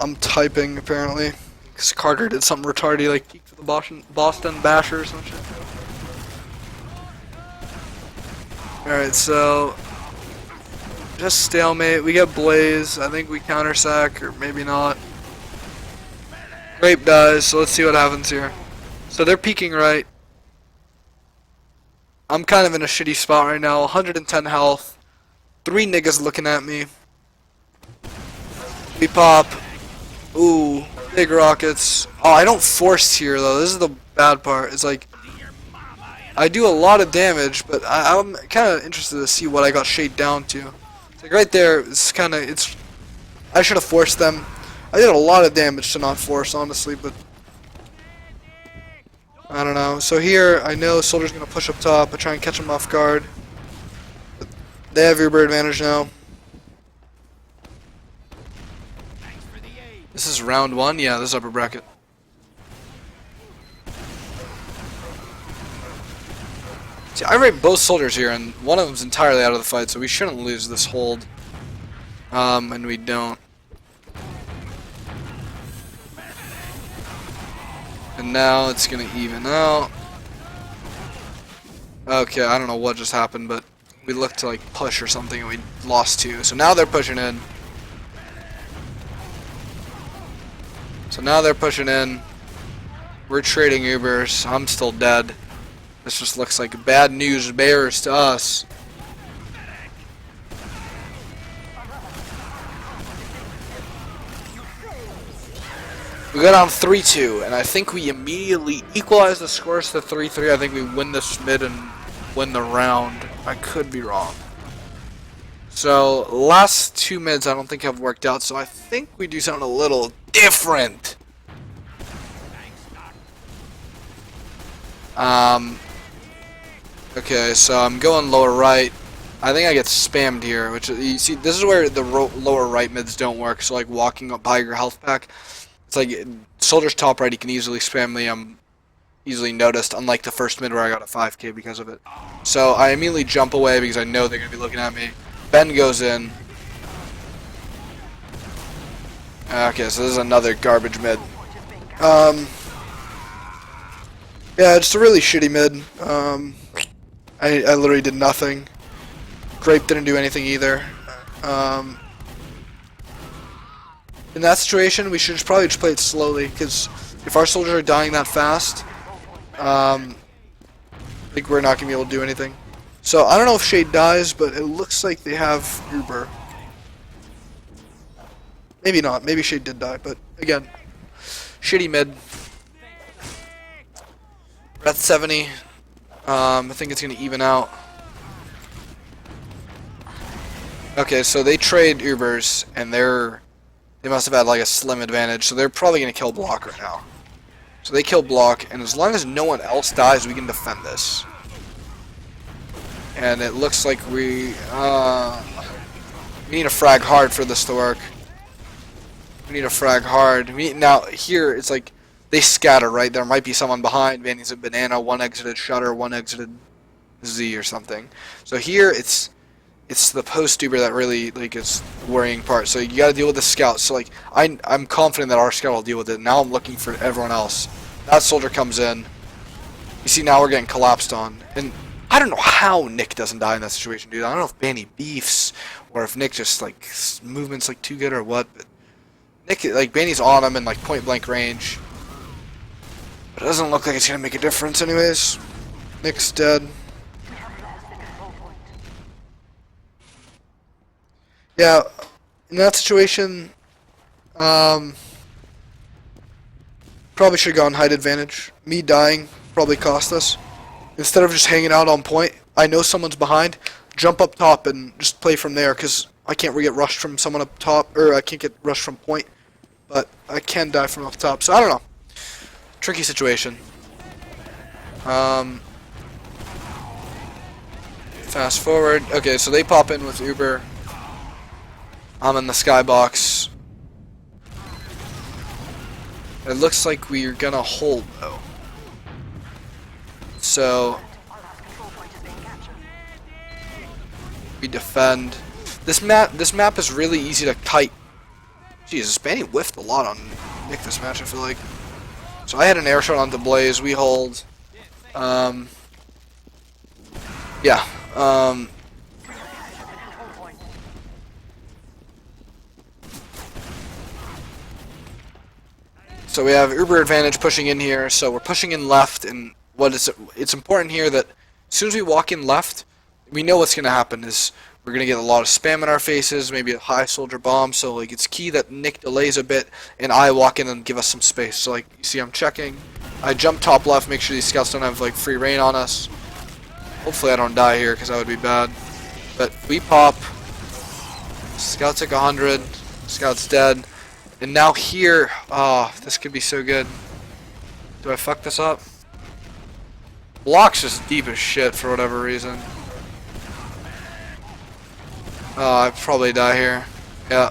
I'm typing apparently because Carter did something retarded, like peeked for the Boston Basher or some shit. Alright, so just stalemate. We get Blaze. I think we counter sack, or maybe not. Grape dies, so let's see what happens here. So they're peeking right. I'm kind of in a shitty spot right now. 110 health. 3 niggas looking at me. We pop. Ooh, big rockets. Oh, I don't force here though. This is the bad part. It's like I do a lot of damage, but I'm kind of interested to see what I got shade down to. It's like right there. It's kind of I should have forced them. I did a lot of damage to not force, honestly, but I don't know. So here, I know Soldier's gonna push up top. I try and catch him off guard. They have your bird advantage now. This is round 1? Yeah, this is upper bracket. See, I rate both soldiers here, and one of them's entirely out of the fight, so we shouldn't lose this hold. And we don't. And now it's gonna even out. Okay, I don't know what just happened, but we looked to like push or something and we lost 2. So now they're pushing in. So now they're pushing in. We're trading Ubers. I'm still dead. This just looks like bad news bears to us. We go down 3-2, and I think we immediately equalize the scores to 3-3. I think we win this mid and win the round. I could be wrong. So, last 2 mids I don't think have worked out, so I think we do something a little different. Okay, so I'm going lower right. I think I get spammed here, which, you see, this is where the lower right mids don't work, so like walking up by your health pack. It's like, Soldier's top right, he can easily spam me, I'm easily noticed, unlike the first mid where I got a 5k because of it. So I immediately jump away because I know they're going to be looking at me. Ben goes in. Okay, so this is another garbage mid. Yeah, it's a really shitty mid. I literally did nothing. Grape didn't do anything either. In that situation, we should probably just play it slowly, because if our soldiers are dying that fast, I think we're not going to be able to do anything. So, I don't know if Shade dies, but it looks like they have Uber. Maybe not. Maybe Shade did die, but again, shitty mid. We're at 70. I think it's going to even out. Okay, so they trade Ubers, and they must have had like a slim advantage, so they're probably going to kill Block right now. So they kill Block, and as long as no one else dies, we can defend this. And it looks like we need a frag hard for this to work. We need a frag hard. Now, here, it's like, they scatter, right? There might be someone behind. Vanny's a banana, one exited Shutter, one exited Z or something. So here, it's the post Uber that really, like, is the worrying part. So you gotta deal with the scout. So, like, I'm confident that our scout will deal with it. Now I'm looking for everyone else. That soldier comes in. You see, now we're getting collapsed on. And I don't know how Nick doesn't die in that situation, dude. I don't know if Vanny beefs, or if Nick just, like, movement's, like, too good or what. But Nick, like, Vanny's on him in, like, point-blank range. But it doesn't look like it's gonna make a difference anyways. Nick's dead. Yeah, in that situation, probably should have gone height advantage. Me dying probably cost us. Instead of just hanging out on point, I know someone's behind, jump up top and just play from there, because I can't get rushed from someone up top, or I can't get rushed from point, but I can die from up top, so I don't know. Tricky situation. Fast forward. Okay, so they pop in with Uber. I'm in the skybox. It looks like we're gonna hold though. So we defend. This map is really easy to kite. Jesus, Spanny whiffed a lot on Nick this match, I feel like. So I had an air shot onto Blaze, we hold. Yeah. So we have Uber advantage pushing in here, so we're pushing in left, and it's important here that as soon as we walk in left, we know what's going to happen is we're going to get a lot of spam in our faces, maybe a high soldier bomb, so like it's key that Nick delays a bit, and I walk in and give us some space. So like, you see I'm checking, I jump top left, make sure these scouts don't have like free reign on us. Hopefully I don't die here, because that would be bad. But we pop, Scout's like 100, Scout's dead. And now here, oh, this could be so good. Do I fuck this up? Block's just deep as shit for whatever reason. Oh, I probably die here. Yeah.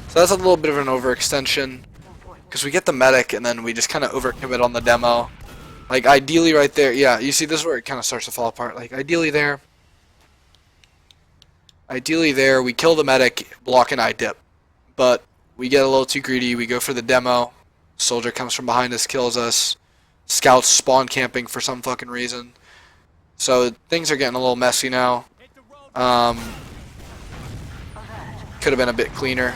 So that's a little bit of an overextension. Because we get the medic and then we just kind of overcommit on the demo. Like, ideally right there, yeah, you see this is where it kind of starts to fall apart. Like, ideally there, we kill the medic, Block and I dip. But we get a little too greedy, we go for the demo, soldier comes from behind us, kills us, scouts spawn camping for some fucking reason. So things are getting a little messy now. Could have been a bit cleaner.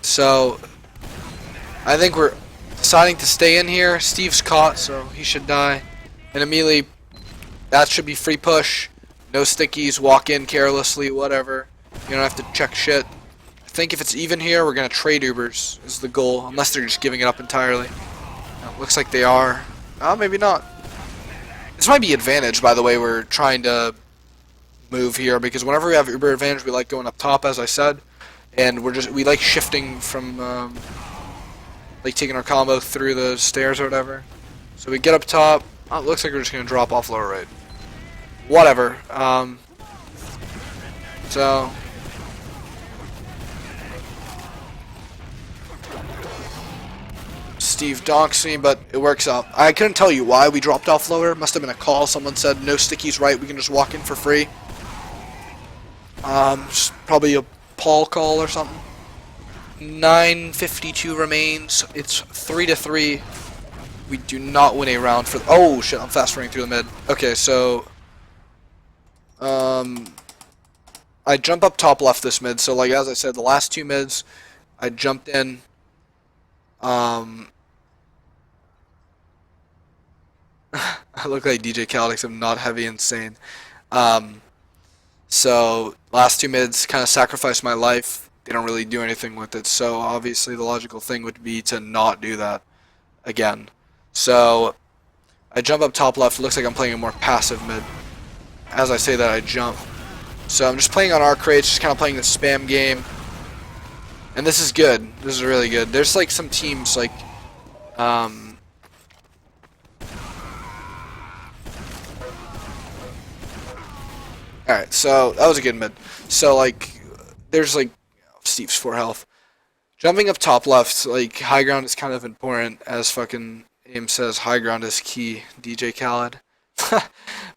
So I think we're deciding to stay in here. Steve's caught, so he should die. And immediately, that should be free push. No stickies, walk in carelessly, whatever. You don't have to check shit. I think if it's even here, we're going to trade Ubers, is the goal. Unless they're just giving it up entirely. Looks like they are. Oh, maybe not. This might be advantage, by the way, we're trying to move here. Because whenever we have Uber advantage, we like going up top, as I said. And we like shifting from, like taking our combo through the stairs or whatever. So we get up top. Oh, it looks like we're just going to drop off lower right. Whatever. So Steve donks me, but it works out. I couldn't tell you why we dropped off lower. Must have been a call. Someone said no stickies right. We can just walk in for free. Probably a Paul call or something. 9:52 remains. It's 3-3. We do not win a round for. Oh shit! I'm fast running through the mid. Okay, so I jump up top left this mid. So like as I said, the last two mids, I jumped in. I look like DJ Khaled except I'm not heavy insane. So last two mids kind of sacrificed my life. They don't really do anything with it. So obviously the logical thing would be to not do that again. So I jump up top left. It looks like I'm playing a more passive mid. As I say that, I jump. So I'm just playing on our crates, just kind of playing the spam game. And this is good. This is really good. There's like some teams like Alright, so that was a good mid. So like there's like Steve's 4 health. Jumping up top left, like high ground is kind of important, as fucking AIM says, high ground is key, DJ Khaled.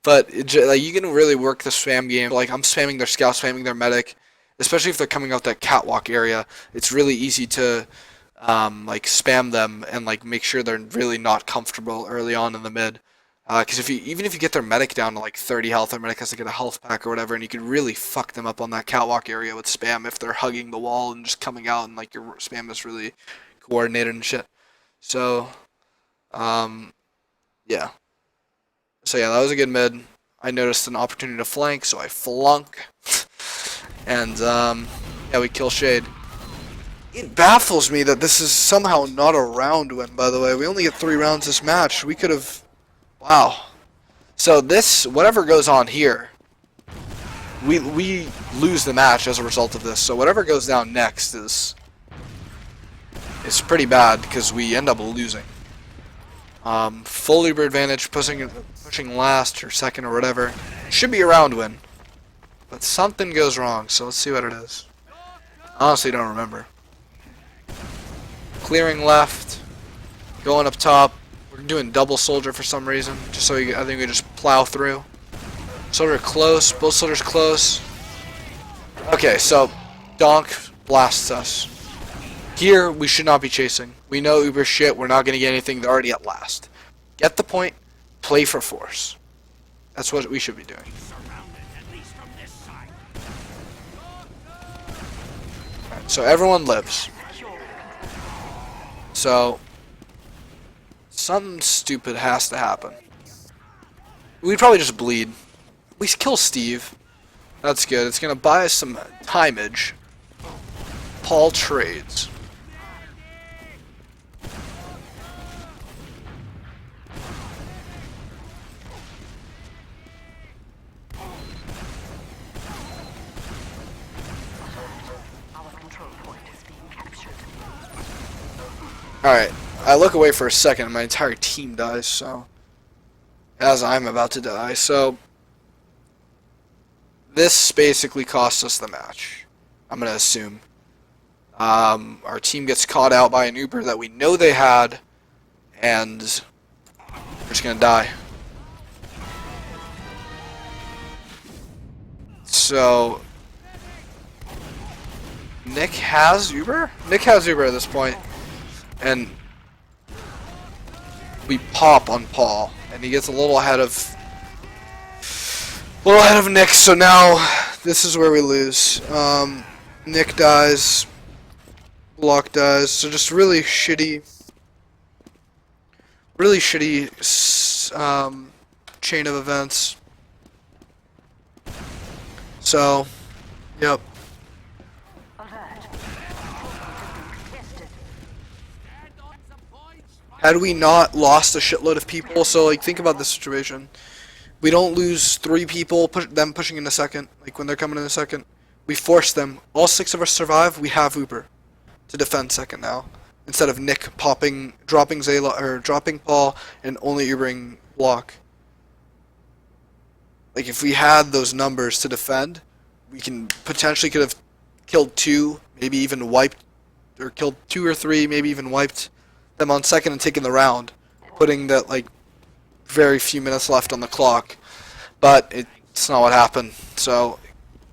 But like you can really work the spam game. Like I'm spamming their scout, spamming their medic, especially if they're coming out that catwalk area. It's really easy to like spam them and like make sure they're really not comfortable early on in the mid. Because even if you get their medic down to like 30 health, their medic has to get a health pack or whatever, and you can really fuck them up on that catwalk area with spam if they're hugging the wall and just coming out and like your spam is really coordinated and shit. So, yeah. So yeah, that was a good mid. I noticed an opportunity to flank, so I flunk. And yeah, we kill Shade. It baffles me that this is somehow not a round win, by the way. We only get 3 rounds this match. We could have... Wow. So this, whatever goes on here, we lose the match as a result of this. So whatever goes down next is pretty bad because we end up losing. Full Uber advantage, pushing last or second or whatever. Should be a round win. But something goes wrong, so let's see what it is. Honestly, don't remember. Clearing left, going up top. We're doing double soldier for some reason, just so I think we just plow through. Soldier close, both soldiers close. Okay, so Donk blasts us. Here, we should not be chasing. We know Uber shit, we're not going to get anything, they're already at last. Get the point, play for force. That's what we should be doing. Right, so everyone lives. So... something stupid has to happen. We'd probably just bleed. We kill Steve. That's good. It's gonna buy us some timeage. Paul trades. Alright. I look away for a second and my entire team dies, so... as I'm about to die, so... this basically costs us the match. I'm gonna assume. Our team gets caught out by an Uber that we know they had, and... we're just gonna die. So... Nick has Uber? Nick has Uber at this point. And we pop on Paul, and he gets a little ahead of Nick. So now this is where we lose. Nick dies, Block dies. So just really shitty chain of events. So, yep. Had we not lost a shitload of people, so like think about this situation. We don't lose 3 people, them pushing in a second, like when they're coming in a second. We force them. All 6 of us survive, we have Uber to defend second now. Instead of Nick dropping Zayla, or dropping Paul and only Ubering Block. Like if we had those numbers to defend, we could have killed 2, maybe even wiped, or killed 2 or 3, maybe even wiped them on second and taking the round, putting that like very few minutes left on the clock. But it's not what happened. So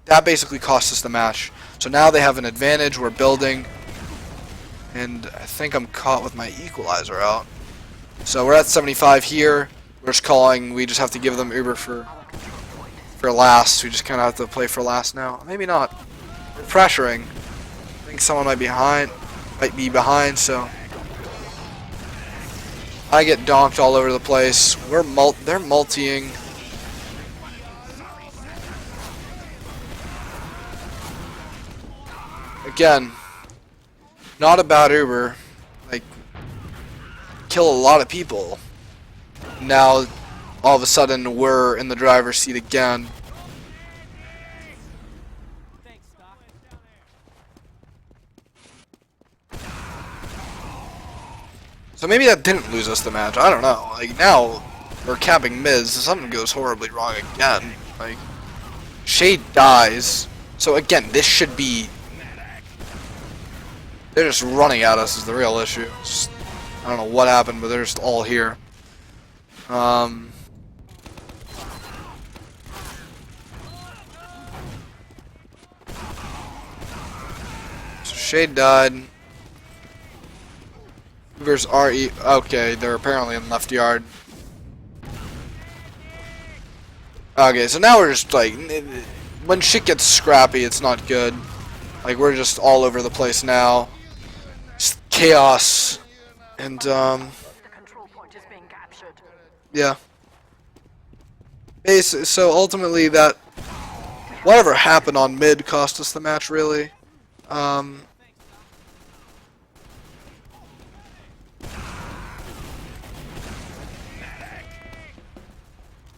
that basically cost us the match. So now they have an advantage. We're building. And I think I'm caught with my equalizer out. So we're at 75 here. We're just calling. We just have to give them Uber for last. We just kind of have to play for last now. Maybe not. We're pressuring. I think someone might be behind. So I get donked all over the place. They're multiing. Again, not a bad Uber. Like, kill a lot of people. Now, all of a sudden, we're in the driver's seat again. So maybe that didn't lose us the match. I don't know. Like, now we're capping mids. Something goes horribly wrong again. Like, Shade dies. So again, this should be... They're just running at us is the real issue. I don't know what happened, but they're just all here. So Shade died. Cougars are okay, they're apparently in left yard. Okay, so now we're just like, when shit gets scrappy, it's not good. Like, we're just all over the place now. Just chaos. And, The control point is being captured. yeah. So ultimately that, whatever happened on mid cost us the match, really.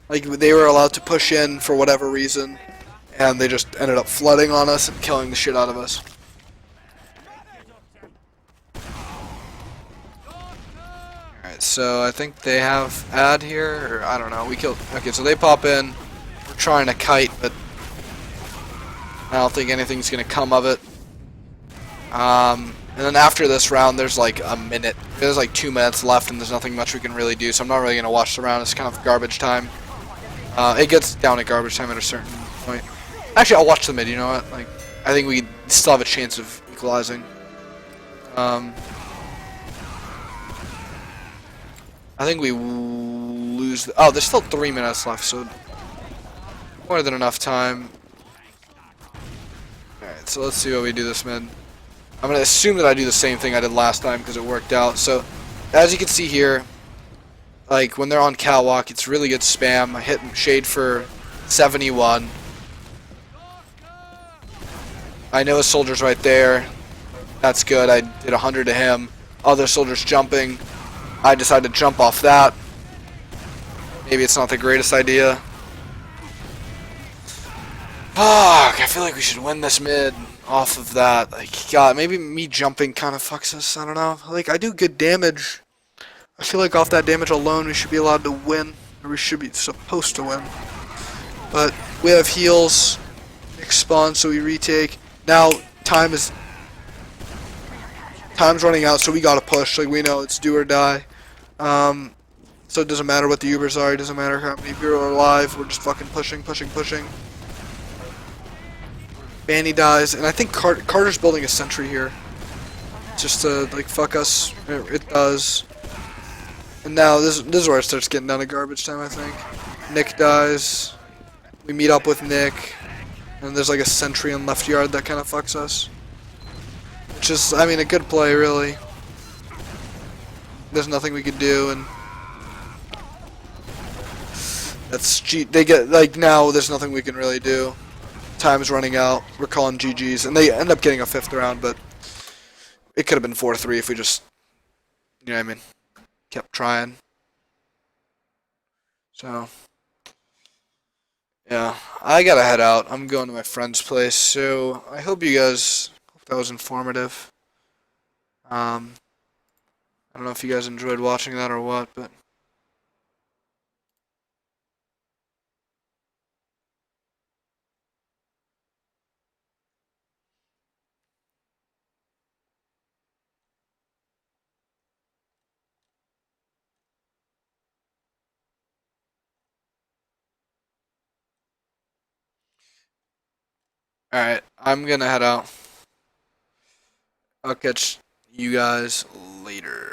Like, they were allowed to push in for whatever reason, and they just ended up flooding on us and killing the shit out of us. Alright, so I think they have ad here, or I don't know, we killed... Okay, so they pop in, we're trying to kite, but I don't think anything's gonna come of it. And then after this round, there's like a minute, there's like 2 minutes left, and there's nothing much we can really do, so I'm not really gonna watch the round, it's kind of garbage time. It gets down at garbage time at a certain point. Actually, I'll watch the mid, you know what? Like, I think we still have a chance of equalizing. I think we lose... Oh, there's still 3 minutes left, so more than enough time. Alright, so let's see what we do this mid. I'm going to assume that I do the same thing I did last time because it worked out. So, as you can see here, like, when they're on catwalk, it's really good spam. I hit Shade for 71. I know a soldier's right there. That's good. I did 100 to him. Other soldiers jumping. I decided to jump off that. Maybe it's not the greatest idea. Fuck, I feel like we should win this mid off of that. Like, God, maybe me jumping kind of fucks us. I don't know. Like, I do good damage. I feel like off that damage alone, we should be allowed to win. Or we should be supposed to win. But we have heals. Next spawn, so we retake. Now, time's running out, so we gotta push. Like, we know it's do or die. So it doesn't matter what the Ubers are. It doesn't matter how many people are alive. We're just fucking pushing. Banny dies, and I think Carter's building a sentry here. Just to, like, fuck us. It does. And now, this is where it starts getting down to garbage time, I think. Nick dies. We meet up with Nick. And there's, like, a sentry in left yard that kind of fucks us. Which is, I mean, a good play, really. There's nothing we could do, and... That's they get, like, now there's nothing we can really do. Time's running out. We're calling GG's, and they end up getting a 5th round, but it could have been 4-3 if we just, you know what I mean, kept trying. So, yeah, I gotta head out. I'm going to my friend's place, so I hope you guys, hope that was informative. I don't know if you guys enjoyed watching that or what, but... Alright, I'm gonna head out. I'll catch you guys later.